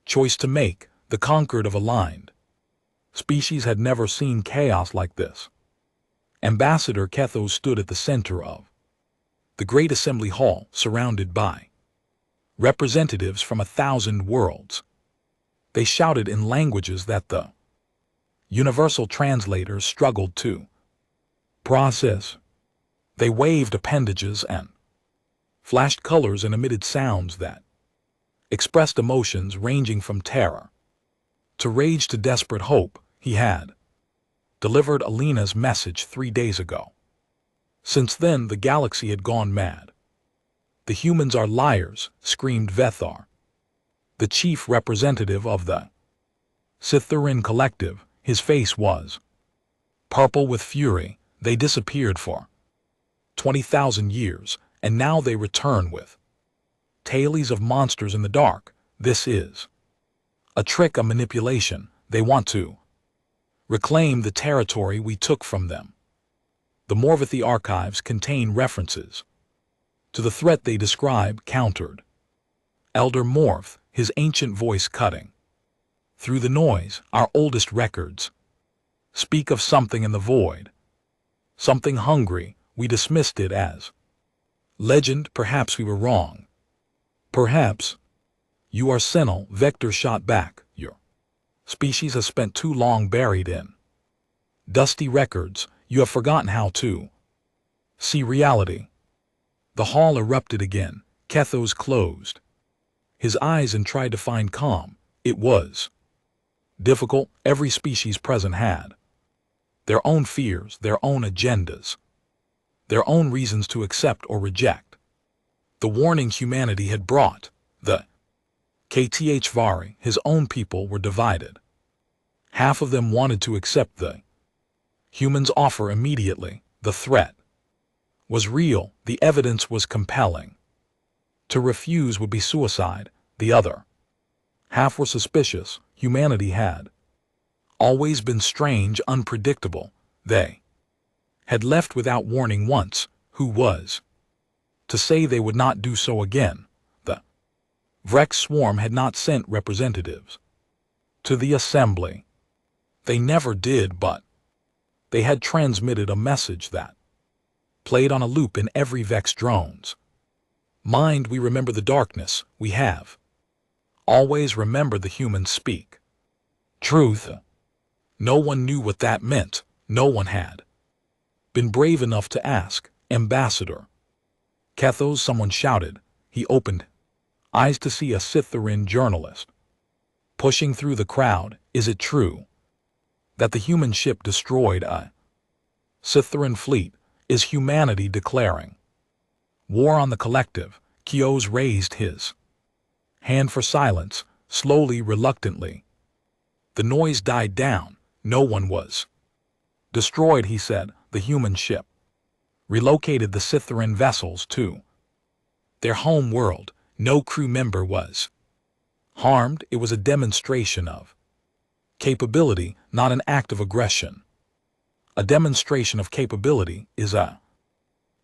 choice to make. The conquered of aligned species had never seen chaos like this. Ambassador Kethos stood at the center of the great assembly hall, surrounded by representatives from 1,000 worlds. They shouted in languages that the universal translators struggled to process. They waved appendages and flashed colors and emitted sounds that expressed emotions ranging from terror to rage to desperate hope. He had delivered Alina's message 3 days ago. Since then, the galaxy had gone mad. The humans are liars, screamed Vethar. the chief representative of the Cytherin Collective. His face was purple with fury. They disappeared for 20,000 years, and now they return with tales of monsters in the dark. This is a trick, a manipulation. They want to reclaim the territory we took from them. The Morvathi archives contain references to the threat they describe, countered Elder Morv, his ancient voice cutting through the noise. Our oldest records speak of something in the void, something hungry. We dismissed it as legend. Perhaps we were wrong. Perhaps you are senile, Vector shot back. Your species has spent too long buried in dusty records. You have forgotten how to see reality. The hall erupted again. Kethos closed his eyes and tried to find calm. It was difficult. Every species present had their own fears, their own agendas, their own reasons to accept or reject the warning humanity had brought. The HFY, his own people, were divided. Half of them wanted to accept the humans' offer immediately. The threat was real. The evidence was compelling. To refuse would be suicide. The other half were suspicious. Humanity had always been strange, unpredictable. They had left without warning once. Who was to say they would not do so again? The Vrex swarm had not sent representatives to the assembly. They never did, but they had transmitted a message that played on a loop in every Vex drone's mind. We remember the darkness. We have always remembered the humans speak truth. No one knew what that meant. No one had been brave enough to ask. Ambassador Kethos, someone shouted. He opened eyes to see a Cytherin journalist pushing through the crowd. Is it true that the human ship destroyed a Cytherin fleet? Is humanity declaring war on the collective? Kethos raised his hand for silence. Slowly, reluctantly, the noise died down. No one was destroyed, he said. The human ship relocated the Cytherin vessels to their home world. No crew member was harmed. It was a demonstration of capability, not an act of aggression. A demonstration of capability is a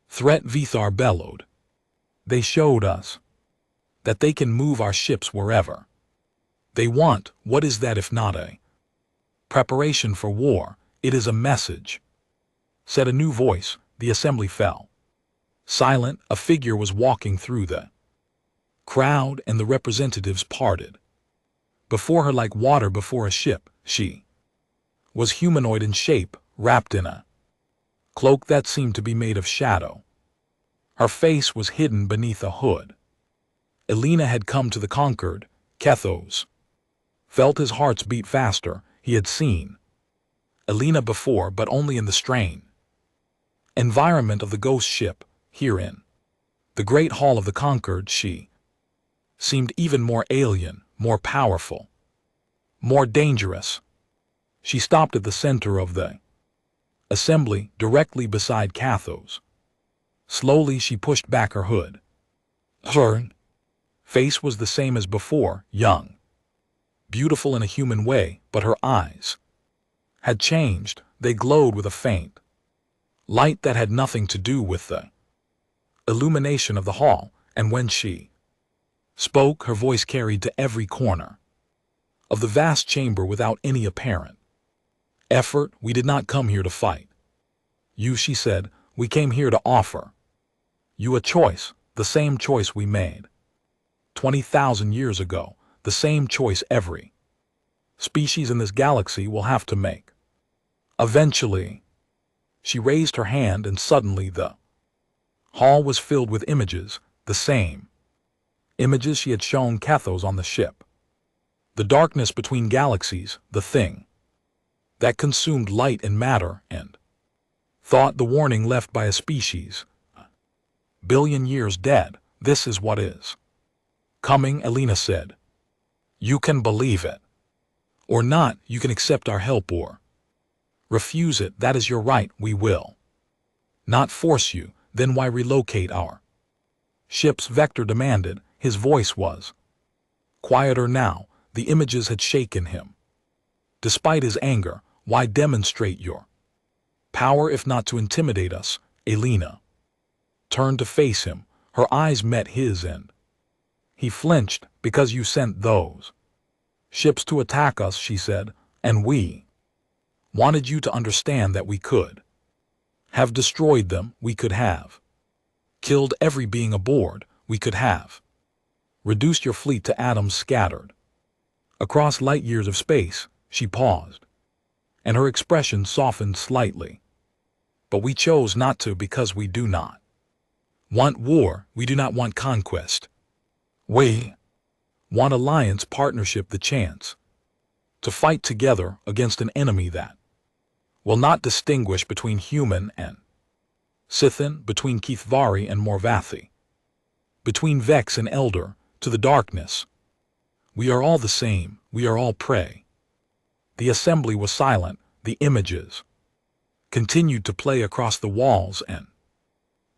threat, Vithar bellowed. They showed us that they can move our ships wherever they want. What is that if not a preparation for war? It is a message, said a new voice. The assembly fell silent. A figure was walking through the crowd, and the representatives parted before her like water before a ship. She was humanoid in shape, wrapped in a cloak that seemed to be made of shadow. Her face was hidden beneath a hood. Elena had come to the conquered. Kethos felt his heart's beat faster. He had seen Elena before, but only in the strain environment of the ghost ship. Here in the great hall of the conquered, she seemed even more alien, more powerful, more dangerous. She stopped at the center of the assembly, directly beside Kethos. Slowly she pushed back her hood. Her face was the same as before, young, beautiful in a human way, but her eyes had changed. They glowed with a faint light that had nothing to do with the illumination of the hall, and when she spoke, her voice carried to every corner of the vast chamber without any apparent effort. We did not come here to fight you, she said. We came here to offer you a choice, the same choice we made 20,000 years ago, the same choice every species in this galaxy will have to make eventually. She raised her hand, and suddenly the hall was filled with images, the same images she had shown Kethos on the ship. The darkness between galaxies, the thing that consumed light and matter and thought, the warning left by a species a billion years dead. This is what is coming, Elena said. You can believe it. Or not, you can accept our help or refuse it, that is your right, we will not force you, then why relocate our ships? Vector demanded. His voice was quieter now. The images had shaken him. Despite his anger, why demonstrate your power if not to intimidate us? Elena turned to face him. Her eyes met his and he flinched. Because you sent those ships to attack us, she said, and we wanted you to understand that we could have destroyed them, we could have killed every being aboard, we could have reduced your fleet to atoms scattered across light years of space. She paused, and her expression softened slightly. But we chose not to because we do not want war, we do not want conquest. We want alliance, partnership, the chance to fight together against an enemy that will not distinguish between human and Scythian, between Kithvari and Morvathi, between Vex and Elder, to the darkness. We are all the same, we are all prey. The assembly was silent. The images continued to play across the walls and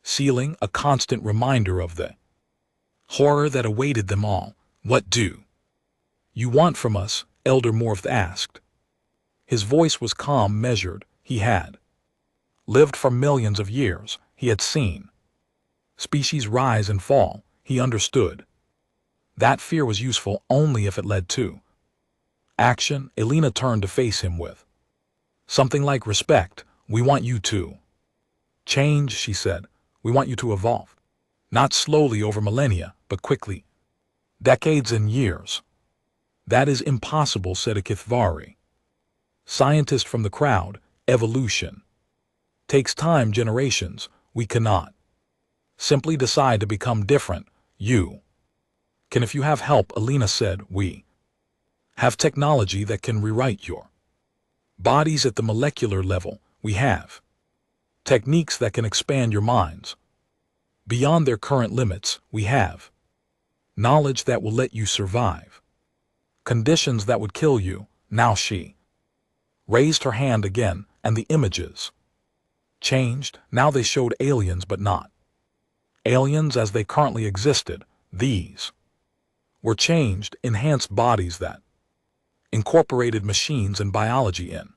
ceiling, a constant reminder of the horror that awaited them all. What do you want from us? Elder Morvath asked. His voice was calm, measured. He had lived for millions of years. He had seen species rise and fall. He understood that fear was useful only if it led to action. Elena turned to face him with something like respect. We want you to change, she said. We want you to evolve. Not slowly over millennia, but quickly. Decades and years. That is impossible, said a Kithvari scientist from the crowd. Evolution takes time, generations. We cannot simply decide to become different. You can if you have help, Elena said. We have technology that can rewrite your bodies at the molecular level. We have techniques that can expand your minds beyond their current limits. We have knowledge that will let you survive conditions that would kill you. Now she raised her hand again, and the images changed. Now they showed aliens, but not aliens as they currently existed. These were changed, enhanced bodies that incorporated machines and biology in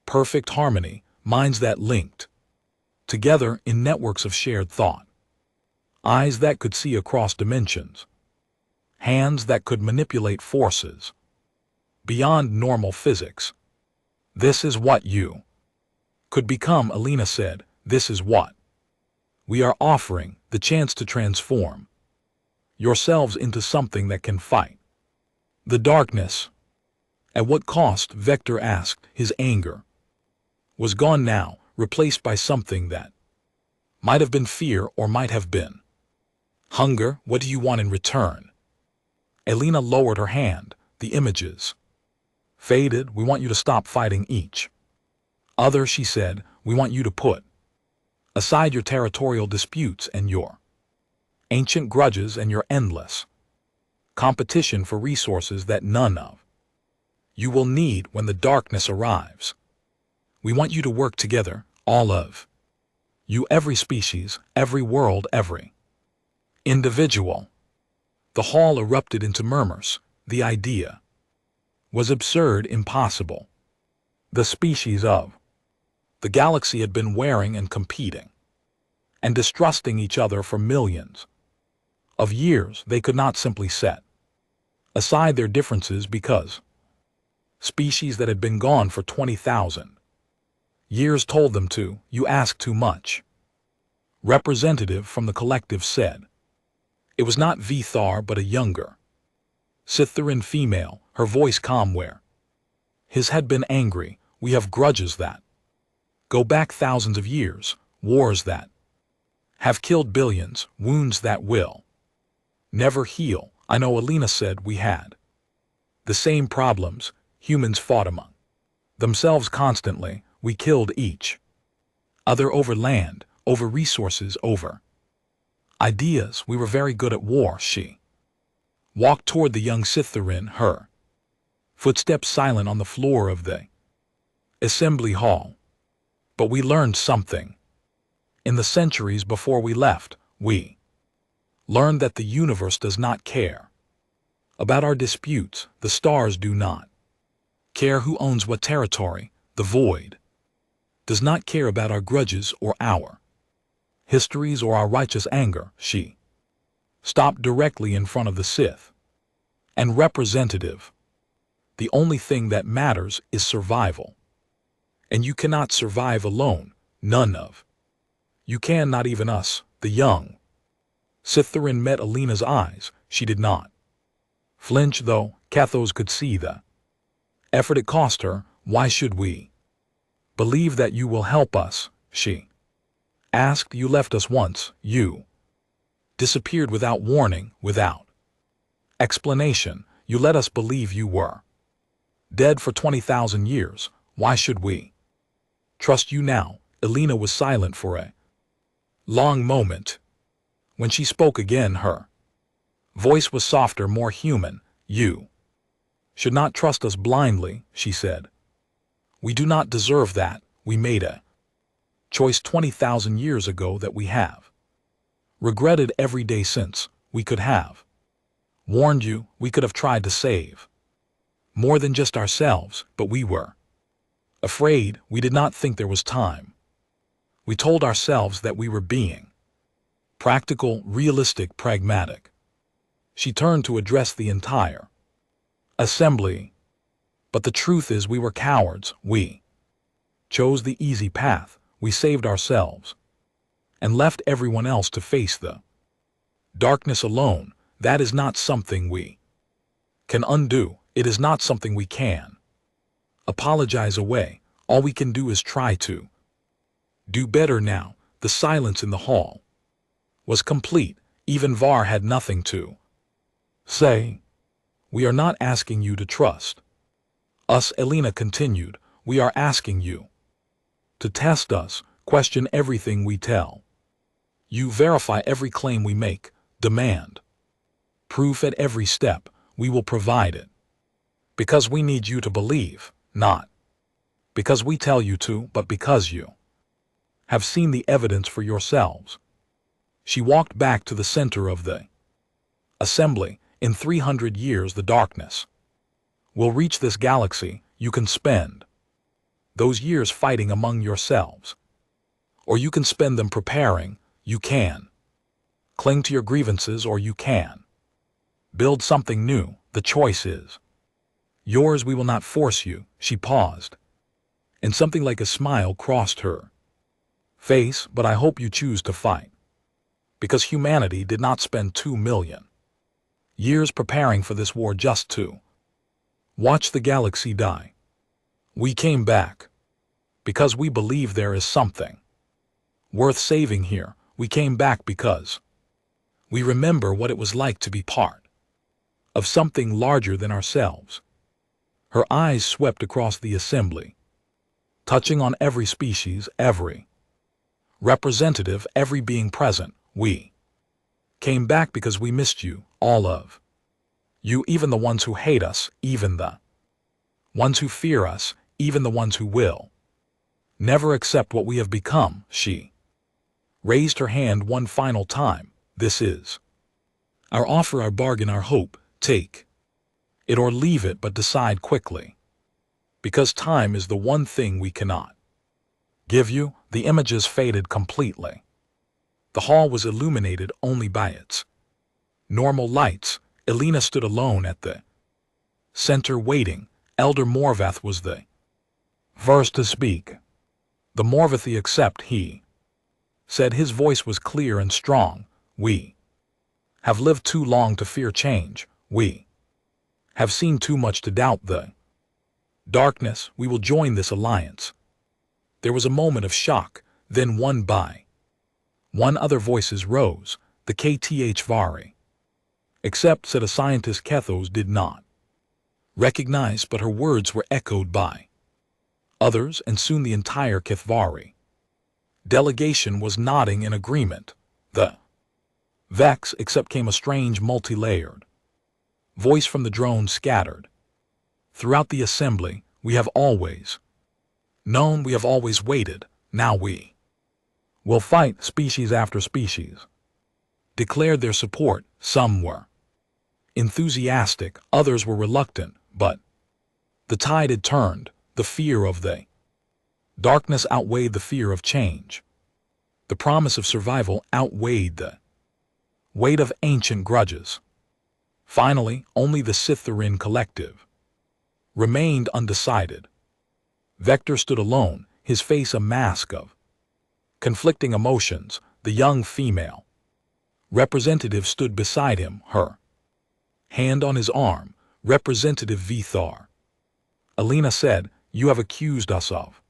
perfect harmony, minds that linked together in networks of shared thought, eyes that could see across dimensions, hands that could manipulate forces beyond normal physics. This is what you could become, Elena said. This is what we are offering, the chance to transform yourselves into something that can fight the darkness. At what cost? Vector asked. His anger was gone now, replaced by something that might have been fear or might have been hunger. What do you want in return? Elena lowered her hand. The images faded. We want you to stop fighting each other, she said. We want you to put aside your territorial disputes and your ancient grudges and your endless competition for resources that none of you will need when the darkness arrives. We want you to work together, all of you, every species, every world, every individual. The hall erupted into murmurs. The idea was absurd, impossible. The species of the galaxy had been wearing and competing and distrusting each other for millions of years. They could not simply set aside their differences because species that had been gone for 20,000 years told them to. You ask too much, representative from the collective said. It was not Vithar but a younger Scythian female, her voice calm where his had been angry. We have grudges that go back thousands of years, wars that have killed billions, wounds that will never heal. I know, Elena said. We had the same problems. Humans fought among themselves constantly. We killed each other over land, over resources, over ideas. We were very good at war. She walked toward the young Scytherin, her footsteps silent on the floor of the assembly hall. But we learned something. In the centuries before we left, we learned that the universe does not care about our disputes. The stars do not care who owns what territory. The void does not care about our grudges or our histories or our righteous anger. She stopped directly in front of the Sith and representative. The only thing that matters is survival. And you cannot survive alone, none of you can, not even us. The young Scytherin met Alina's eyes. She did not flinch, though Cathos could see the effort it cost her. Why should we believe that you will help us? She asked. You left us once. You disappeared without warning, without explanation. You let us believe you were dead for 20,000 years. Why should we trust you now? Alina was silent for a long moment. When she spoke again, her voice was softer, more human. You should not trust us blindly, she said. We do not deserve that. We made a choice 20,000 years ago that we have regretted every day since. We could have warned you. We could have tried to save more than just ourselves, but we were afraid. We did not think there was time. We told ourselves that we were being practical, realistic, pragmatic. She turned to address the entire assembly. But the truth is, we were cowards. We chose the easy path. We saved ourselves and left everyone else to face the darkness alone. That is not something we can undo. It is not something we can apologize away. All we can do is try to do better now. The silence in the hall was complete. Even Var had nothing to say. We are not asking you to trust us, Alina continued. We are asking you to test us, question everything we tell you, verify every claim we make, demand proof at every step. We will provide it because we need you to believe, not because we tell you to, but because you have seen the evidence for yourselves. She walked back to the center of the assembly. In 300 years, the darkness will reach this galaxy. You can spend those years fighting among yourselves, or you can spend them preparing. You can cling to your grievances, or you can build something new. The choice is yours. We will not force you. She paused, and something like a smile crossed her face. But I hope you choose to fight, because humanity did not spend 2 million years preparing for this war just to watch the galaxy die. We came back because we believe there is something worth saving here. We came back because we remember what it was like to be part of something larger than ourselves. Her eyes swept across the assembly, touching on every species, every representative, every being present. We came back because we missed you, all of you, even the ones who hate us, even the ones who fear us, even the ones who will never accept what we have become. She raised her hand one final time. This is our offer, our bargain, our hope. Take it or leave it, but decide quickly, because time is the one thing we cannot give you. The images faded completely. The hall was illuminated only by its normal lights. Alina stood alone at the center, waiting. Elder Morvath was the first to speak. The Morvathi accept, he said. His voice was clear and strong. We have lived too long to fear change. We have seen too much to doubt the darkness. We will join this alliance. There was a moment of shock, then one by one other voices rose. The HFY. Except, said a scientist Cathos did not recognize, but her words were echoed by others, and soon the entire HFY delegation was nodding in agreement. The Vex, except, came a strange multi-layered Voice from the drone scattered. Throughout the assembly, we have always known, we have always waited, now we will fight. Species after species declared their support. Some were enthusiastic, others were reluctant, but the tide had turned. The fear of the darkness outweighed the fear of change. The promise of survival outweighed the weight of ancient grudges. Finally, only the Scythian collective remained undecided. Vector stood alone, his face a mask of conflicting emotions. The young female representative stood beside him, her hand on his arm. Representative Vithar. Alina said, "You have accused us of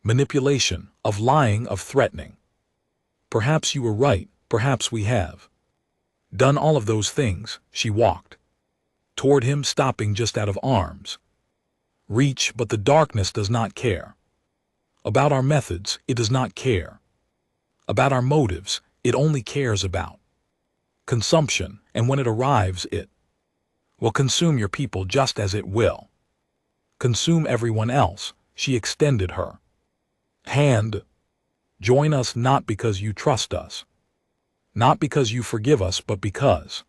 manipulation, of lying, of threatening. Perhaps you were right, perhaps we have done all of those things." She walked toward him, stopping just out of arm's reach. But the darkness does not care about our methods, it does not care about our motives, it only cares about consumption, and when it arrives it will consume your people just as it will consume everyone else. She extended her hand. Join us, not because you trust us, not because you forgive us, but because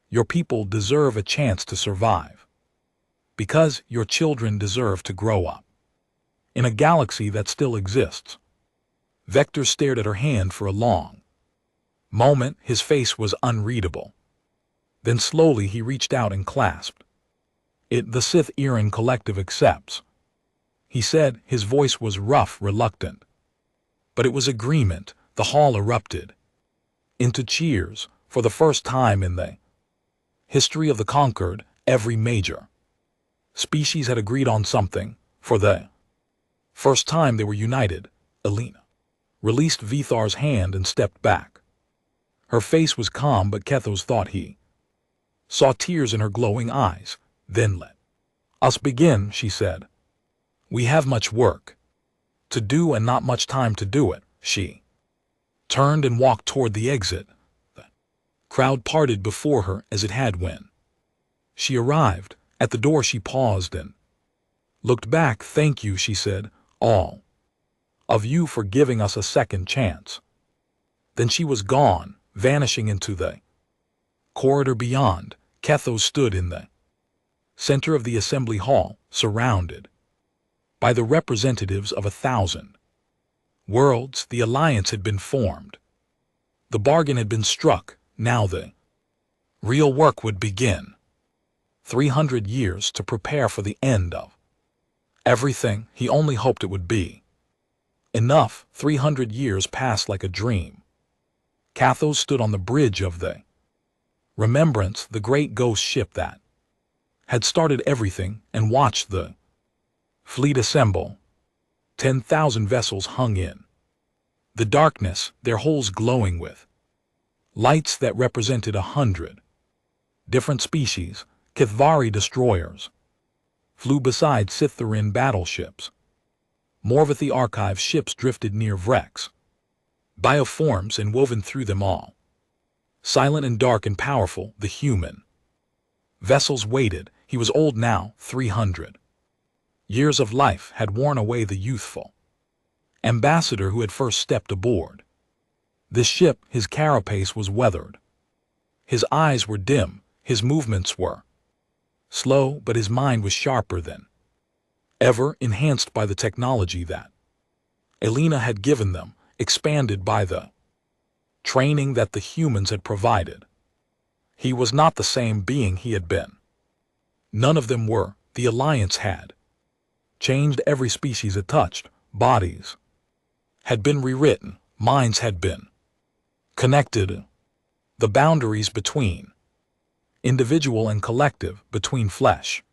your people deserve a chance to survive, because your children deserve to grow up in a galaxy that still exists. Vector stared at her hand for a long moment. His face was unreadable. Then slowly he reached out and clasped it. "The Scythian collective accepts," he said. His voice was rough, reluctant. But it was agreement. The hall erupted into cheers. For the first time in the history of the conquered, every major species had agreed on something. For the first time they were united. Alina released Vithar's hand and stepped back. Her face was calm, but Kethos thought he saw tears in her glowing eyes. "Then let us begin," she said. "We have much work to do and not much time to do it." She turned and walked toward the exit. The crowd parted before her as it had when she arrived. At the door she paused and looked back. "Thank you," she said, "all of you, for giving us a second chance." Then she was gone, vanishing into the corridor beyond. Kethos stood in the center of the assembly hall, surrounded by the representatives of 1,000 worlds. The alliance had been formed. The bargain had been struck. Now the real work would begin. 300 years to prepare for the end of everything. He only hoped it would be enough. 300 years passed like a dream. Kethos stood on the bridge of the Remembrance, the great ghost ship that had started everything, and watched the fleet assemble. 10,000 vessels hung in the darkness, their hulls glowing with lights that represented 100 different species. Kithvari destroyers flew beside Scythian battleships. Morvathi archive ships drifted near Vrex. Bioforms and woven through them all. Silent and dark and powerful, the human vessels waited. He was old now. 300 years of life had worn away the youthful ambassador who had first stepped aboard. This ship, his carapace was weathered. His eyes were dim, his movements were slow, but his mind was sharper than ever, enhanced by the technology that Alina had given them, expanded by the training that the humans had provided. He was not the same being he had been. None of them were. The alliance had changed every species it touched. Bodies had been rewritten, minds had been connected. The boundaries between individual and collective, between flesh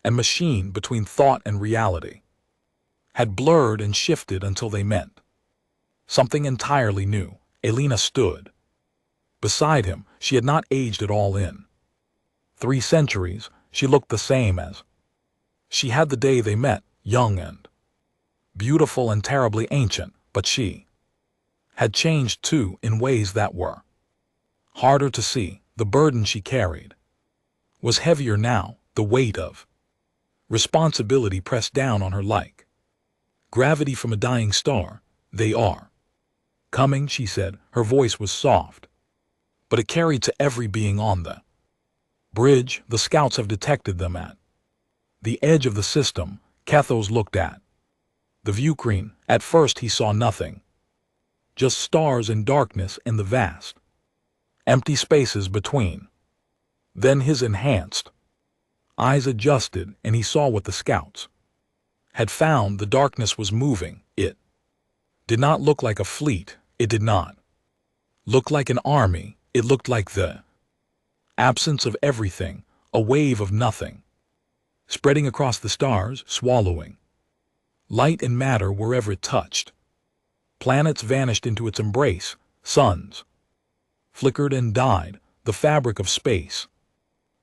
and machine, between thought and reality, had blurred and shifted until they meant something entirely new. Alina stood beside him. She had not aged at all in 3 centuries. She looked the same as she had the day they met, young and beautiful and terribly ancient, but she had changed too, in ways that were harder to see. The burden she carried was heavier now, the weight of responsibility pressed down on her like gravity from a dying star. They are coming, she said. Her voice was soft, but it carried to every being on the bridge. The scouts have detected them at the edge of the system. Cathos looked at the view screen. At first he saw nothing, just stars and darkness and the vast, empty spaces between. Then his enhanced eyes adjusted and he saw what the scouts had found. The darkness was moving. It did not look like a fleet. It did not look like an army. It looked like the absence of everything, a wave of nothing, spreading across the stars, swallowing light and matter wherever it touched. Planets vanished into its embrace, suns flickered and died. The fabric of space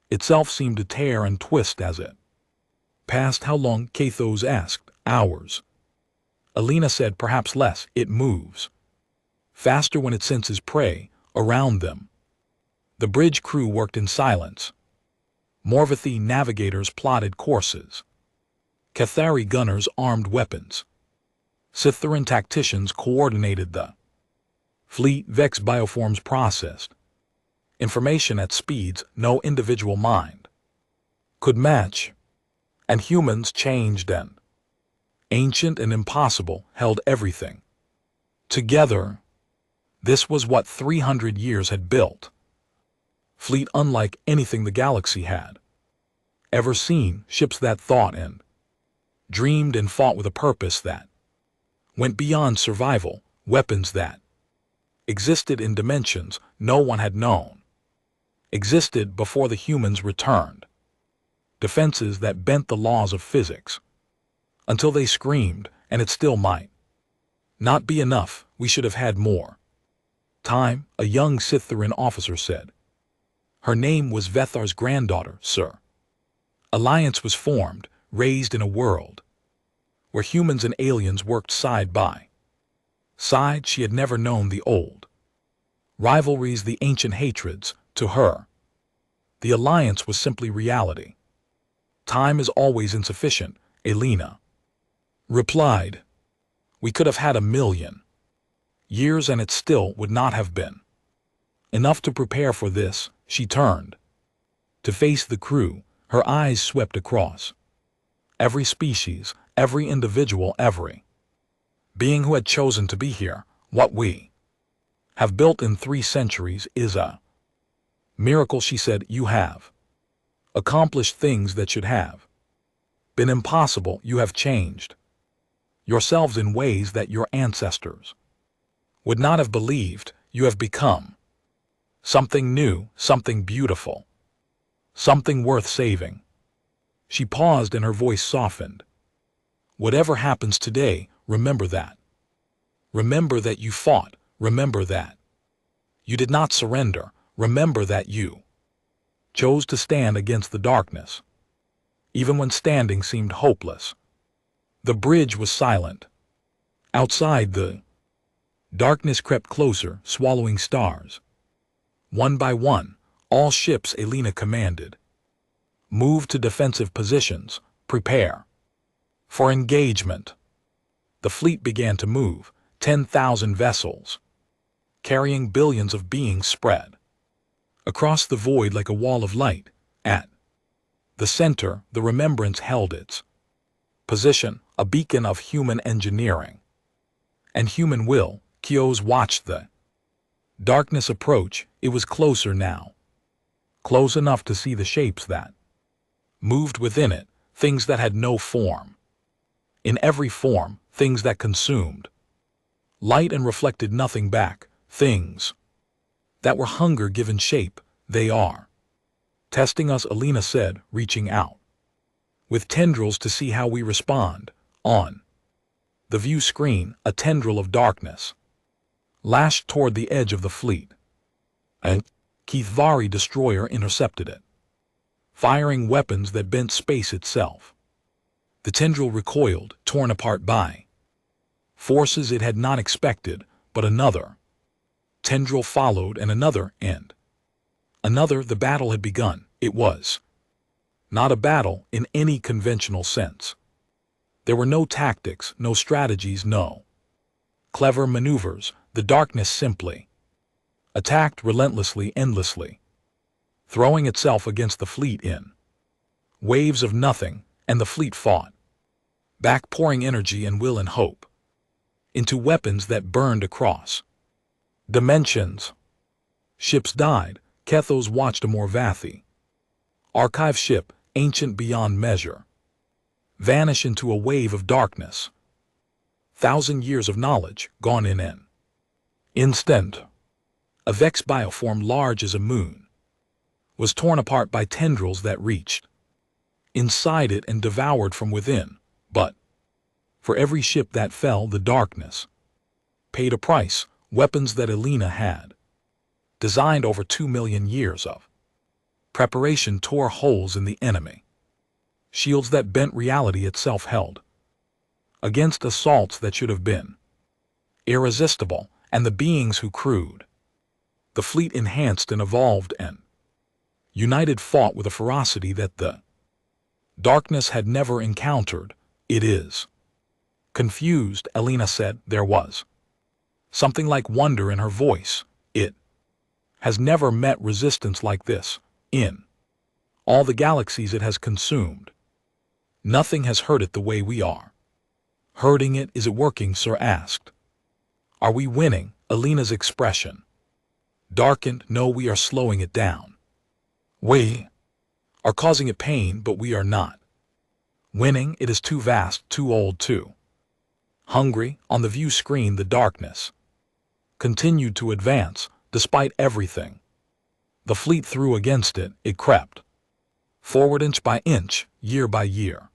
itself seemed to tear and twist as it passed. How long? Cathos asked. Hours. Alina said. Perhaps less. It moves faster when it senses prey around them. The bridge crew worked in silence. Morvathi navigators plotted courses. Cathari gunners armed weapons. Scytheran tacticians coordinated the fleet. Vex bioforms processed information at speeds no individual mind could match. And humans, changed and ancient and impossible, held everything together. This was what 300 years had built. Fleet unlike anything the galaxy had ever seen. Ships that thought and dreamed and fought with a purpose that went beyond survival. Weapons that existed in dimensions no one had known existed before the humans returned. Defenses that bent the laws of physics until they screamed, and it still might not be enough. We should have had more time, a young Scytheran officer said. Her name was Vethar's granddaughter, sir. Alliance was formed, raised in a world where humans and aliens worked side by side. She had never known the old rivalries, the ancient hatreds. To her, the alliance was simply reality. Time is always insufficient, Alina replied. We could have had 1,000,000 years and it still would not have been enough to prepare for this. She turned to face the crew. Her eyes swept across every species, every individual, every being who had chosen to be here. What we have built in 3 centuries is a miracle, she said. You have accomplished things that should have been impossible. You have changed yourselves in ways that your ancestors would not have believed. You have become something new, something beautiful, something worth saving. She paused and her voice softened. Whatever happens today, remember that. Remember that you fought. Remember that you did not surrender. Remember that you chose to stand against the darkness, even when standing seemed hopeless. The bridge was silent. Outside, the darkness crept closer, swallowing stars. One by one, all ships, Alina commanded, move to defensive positions. Prepare for engagement. The fleet began to move. 10,000 vessels, carrying billions of beings, spread across the void like a wall of light. At the center, the Remembrance held its position, a beacon of human engineering and human will. Kios watched the darkness approach. It was closer now, close enough to see the shapes that moved within it, things that had no form. In every form, things that consumed light and reflected nothing back, things that were hunger given shape. They are testing us, Alina said, reaching out with tendrils to see how we respond. On the view screen, a tendril of darkness lashed toward the edge of the fleet. A Kithvari destroyer intercepted it, firing weapons that bent space itself. The tendril recoiled, torn apart by forces it had not expected, but another tendril followed, and another, and another. The battle had begun. It was not a battle in any conventional sense. There were no tactics, no strategies, no clever maneuvers. The darkness simply attacked relentlessly, endlessly, throwing itself against the fleet in waves of nothing, and the fleet fought back, pouring energy and will and hope into weapons that burned across dimensions. Ships died. Kethos watched a Morvathi archive ship, ancient beyond measure, vanish into a wave of darkness. 1,000 years of knowledge gone in an instant. A Vex bioform large as a moon was torn apart by tendrils that reached inside it and devoured from within. But for every ship that fell, the darkness paid a price. Weapons that Elena had designed over 2 million years of preparation tore holes in the enemy. Shields that bent reality itself held against assaults that should have been irresistible, and the beings who crewed the fleet enhanced and evolved and united fought with a ferocity that the darkness had never encountered. It is confused, Elena said. There was something like wonder in her voice. It has never met resistance like this in all the galaxies it has consumed. Nothing has hurt it the way we are hurting it. Is it working? Sir asked. Are we winning? Elena's expression darkened. No, we are slowing it down. We are causing it pain, but we are not winning. It is too vast, too old, too hungry. On the view screen, the darkness continued to advance, despite everything the fleet threw against it. It crept forward inch by inch, year by year.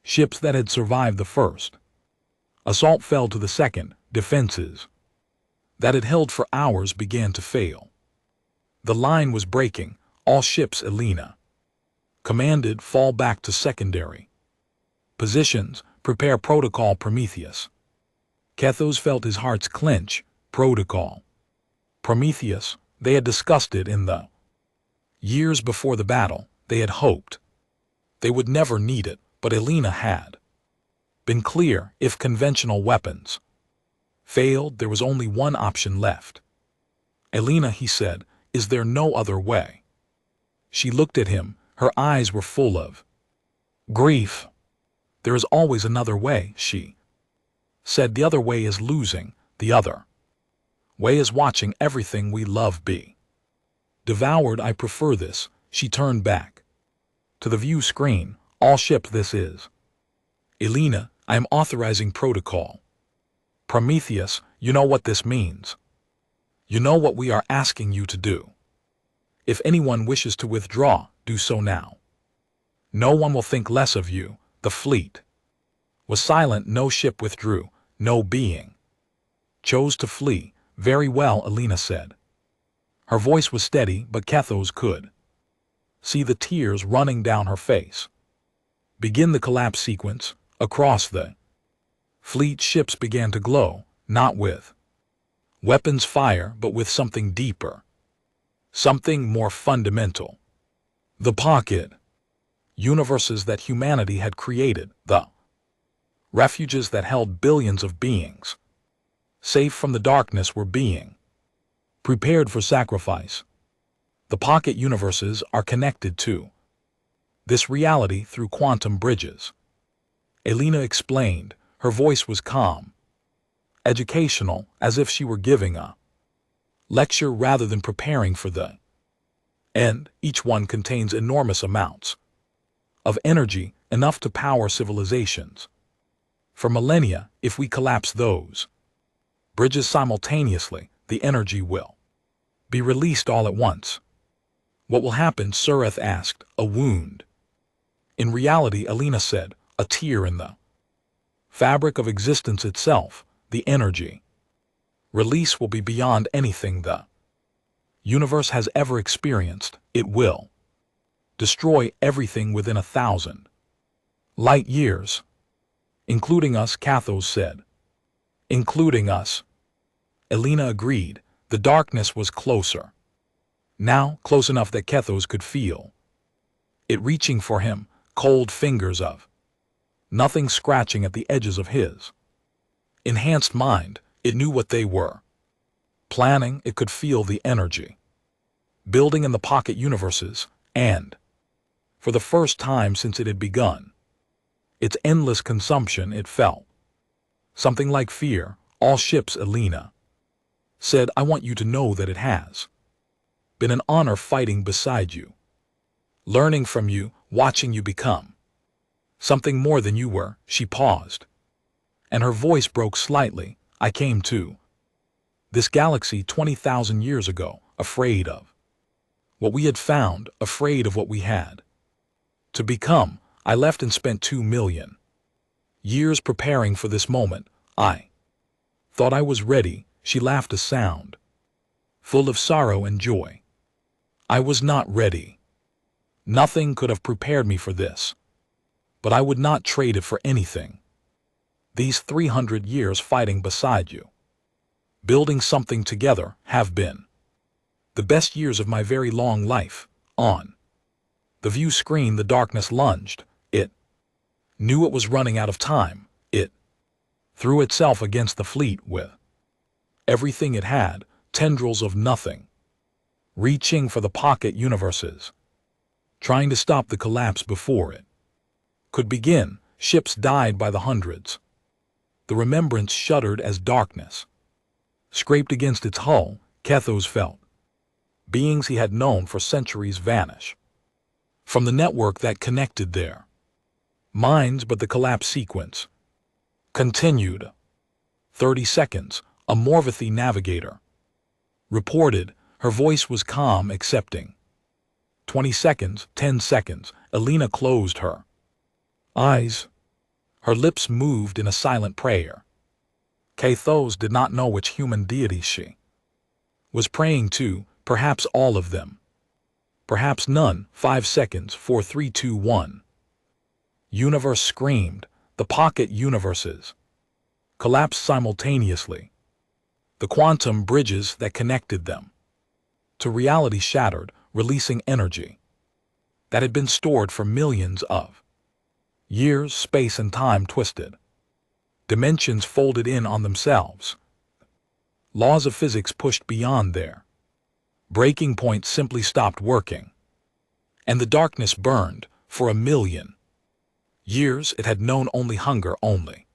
Ships that had survived the first assault fell to the second. Defenses that had held for hours began to fail. The line was breaking. All ships, Elena commanded, fall back to secondary positions. Prepare protocol. Prometheus. Kethos felt his heart clench. Protocol. Prometheus. They had discussed it in the years before the battle. They had hoped they would never need it, but Elena had been clear. If conventional weapons failed, there was only one option left. Elena, he said, is there no other way? She looked at him. Her eyes were full of grief. There is always another way, she said. The other way is losing. The other way is watching everything we love be devoured. I prefer this. She turned back to the view screen. All ships, this is Elena. I am authorizing protocol. Prometheus, you know what this means. You know what we are asking you to do. If anyone wishes to withdraw, do so now. No one will think less of you. The fleet was silent. No ship withdrew. No being chose to flee. Very well, Elena said. Her voice was steady, but Kethos could see the tears running down her face. Begin the collapse sequence. Across the fleet, ships began to glow, not with weapons fire, but with something deeper, something more fundamental. The pocket universes that humanity had created, the refuges that held billions of beings, safe from the darkness, were being prepared for sacrifice. The pocket universes are connected to this reality through quantum bridges. Elena explained. Her voice was calm, educational, as if she were giving a lecture rather than preparing for the end. Each one contains enormous amounts of energy, enough to power civilizations for millennia. If we collapse those bridges simultaneously, the energy will be released all at once. What will happen? Sureth asked. A wound. In reality, Elena said, a tear in the fabric of existence itself. The energy release will be beyond anything the universe has ever experienced. It will destroy everything within 1,000 light years, including us, Kethos said. Including us. Elena agreed. The darkness was closer now, close enough that Kethos could feel It reaching for him, cold fingers of nothing scratching at the edges of his enhanced mind. It knew what they were. Planning, it could feel the energy. Building in the pocket universes, and, for the first time since it had begun, its endless consumption, it felt something like fear. All ships, Elena said, I want you to know that it has been an honor fighting beside you, learning from you, watching you become something more than you were. She paused, and her voice broke slightly. I came to this galaxy 20,000 years ago, afraid of what we had found, afraid of what we had to become. I left and spent 2 million years preparing for this moment. I thought I was ready. She laughed, a sound full of sorrow and joy. I was not ready. Nothing could have prepared me for this, but I would not trade it for anything. These 300 years fighting beside you, building something together, have been the best years of my very long life. On the view screen, the darkness lunged. It knew it was running out of time. It threw itself against the fleet with everything it had, tendrils of nothing, reaching for the pocket universes, trying to stop the collapse before it could begin. Ships died by the hundreds. The remembrance shuddered as darkness scraped against its hull. Kethos felt beings he had known for centuries vanish from the network that connected their minds, but the collapse sequence continued. 30 seconds, a Morvathi navigator reported. Her voice was calm, accepting. 20 seconds, 10 seconds. Elena closed her eyes. Her lips moved in a silent prayer. Kethos did not know which human deity she was praying to, perhaps all of them, perhaps none. 5 seconds, 4, 3, 2, 1. Universe screamed. The pocket universes collapsed simultaneously. The quantum bridges that connected them to reality shattered, releasing energy that had been stored for millions of years. Space and time twisted. Dimensions folded in on themselves. Laws of physics pushed beyond their breaking point, simply stopped working. And the darkness burned. For 1,000,000 years it had known only hunger, only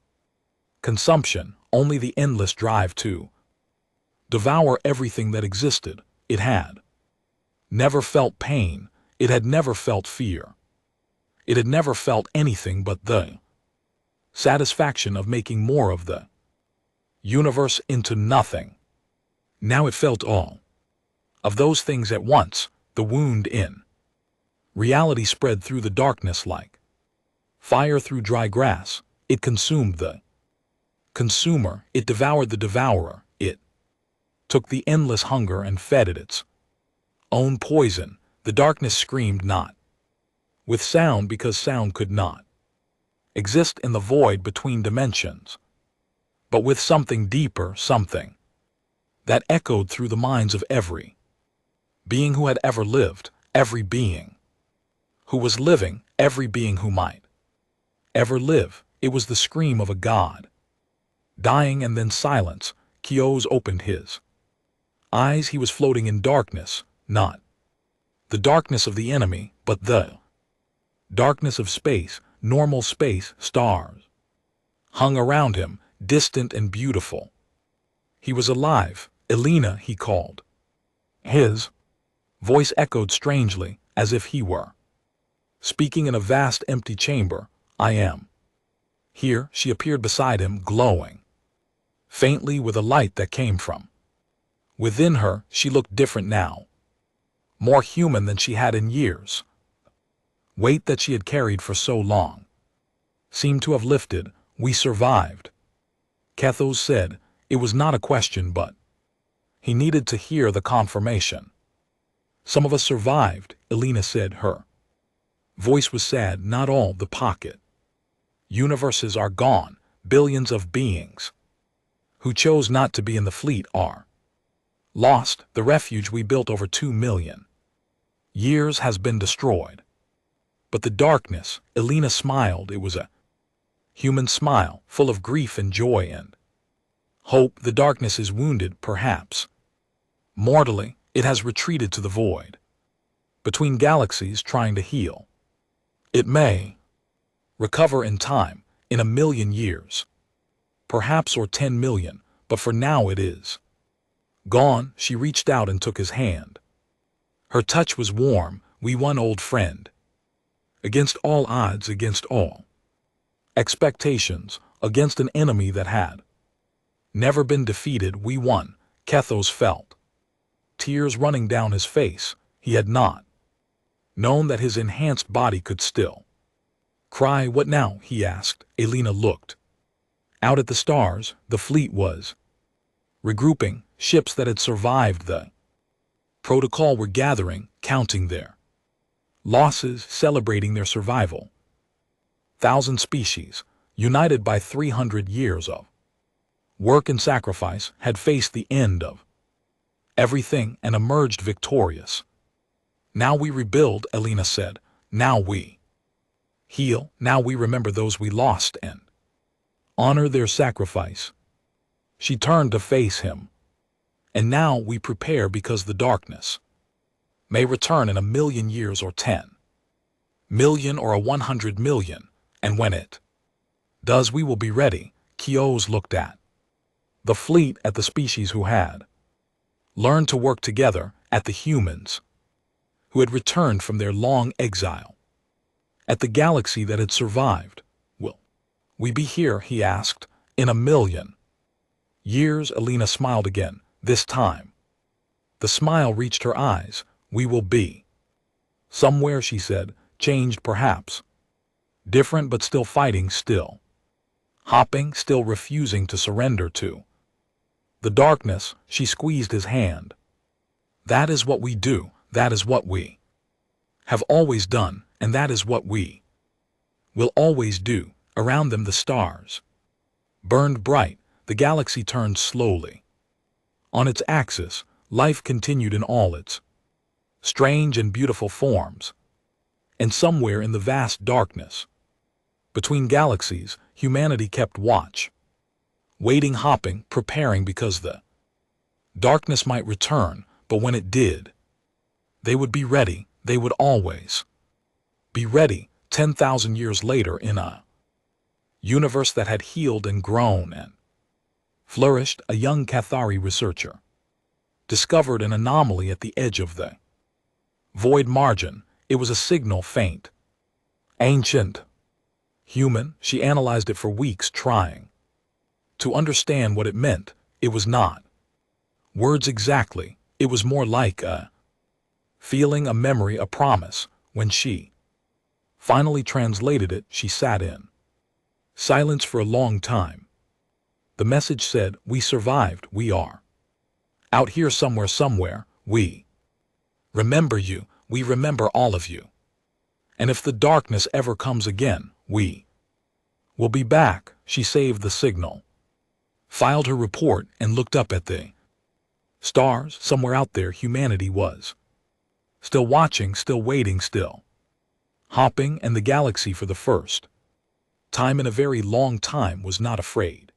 consumption, only the endless drive to devour everything that existed. It had never felt pain. It had never felt fear. It had never felt anything but the satisfaction of making more of the universe into nothing. Now it felt all of those things at once. The wound in reality spread through the darkness like fire through dry grass. It consumed the consumer. It devoured the devourer. It took the endless hunger and fed it its own poison. The darkness screamed, not with sound, because sound could not exist in the void between dimensions, but with something deeper, something that echoed through the minds of every being who had ever lived, every being who was living, every being who might ever live. It was the scream of a god dying, and then silence. Kethos opened his eyes. He was floating in darkness, not the darkness of the enemy, but the darkness of space. Normal space. Stars hung around him, distant and beautiful. He was alive. Elena, he called. His voice echoed strangely, as if he were speaking in a vast empty chamber. I am here. She appeared beside him, glowing faintly with a light that came from within her. She looked different now, more human than she had in years. Weight that she had carried for so long seemed to have lifted. We survived, Kethos said. It was not a question, but he needed to hear the confirmation. Some of us survived, Elena said. Her voice was sad. Not all. The pocket universes are gone. Billions of beings who chose not to be in the fleet are lost. The refuge we built over 2 million years has been destroyed. But the darkness, Elena smiled. It was a human smile, full of grief and joy and hope. The darkness is wounded, perhaps. Mortally, it has retreated to the void. Between galaxies trying to heal. It may recover in time, in 1,000,000 years. Perhaps or 10 million, but for now it is gone. She reached out and took his hand. Her touch was warm. We won, old friend. Against all odds, against all expectations, against an enemy that had never been defeated, we won. Kethos felt tears running down his face. He had not known that his enhanced body could still cry. What now? He asked. Elena looked out at the stars. The fleet was regrouping. Ships that had survived the protocol were gathering, counting their losses, celebrating their survival. 1,000 species, united by 300 years of work and sacrifice, had faced the end of everything and emerged victorious. Now we rebuild, Elena said. Now we heal. Now we remember those we lost and honor their sacrifice. She turned to face him. And now we prepare, because the darkness may return in 1,000,000 years or 10 million or 100 million. And when it does, we will be ready. Kios looked at the fleet, at the species who had learned to work together, at the humans who had returned from their long exile, at the galaxy that had survived. Will we be here, he asked, in 1,000,000 years? Elena smiled again. This time the smile reached her eyes. We will be somewhere, she said, changed perhaps, different, but still fighting, still hopping, still refusing to surrender to the darkness. She squeezed his hand. That is what we do. That is what we have always done, and that is what we will always do. Around them the stars burned bright. The galaxy turned slowly on its axis. Life continued in all its strange and beautiful forms. And somewhere in the vast darkness, between galaxies, humanity kept watch, waiting, hopping, preparing, because the darkness might return. But when it did, they would be ready. They would always be ready. 10,000 years later, in a universe that had healed and grown and flourished, a young Cathari researcher discovered an anomaly at the edge of the void margin. It was a signal, faint, ancient, human. She analyzed it for weeks, trying to understand what it meant. It was not words exactly. It was more like a feeling, a memory, a promise. When she finally translated it, she sat in silence for a long time. The message said, we survived. We are out here somewhere. We remember you. We remember all of you. And if the darkness ever comes again, we will be back. She saved the signal, filed her report, and looked up at the stars. Somewhere out there, humanity was still watching, still waiting, still hopping, and the galaxy, for the first time in a very long time, was not afraid.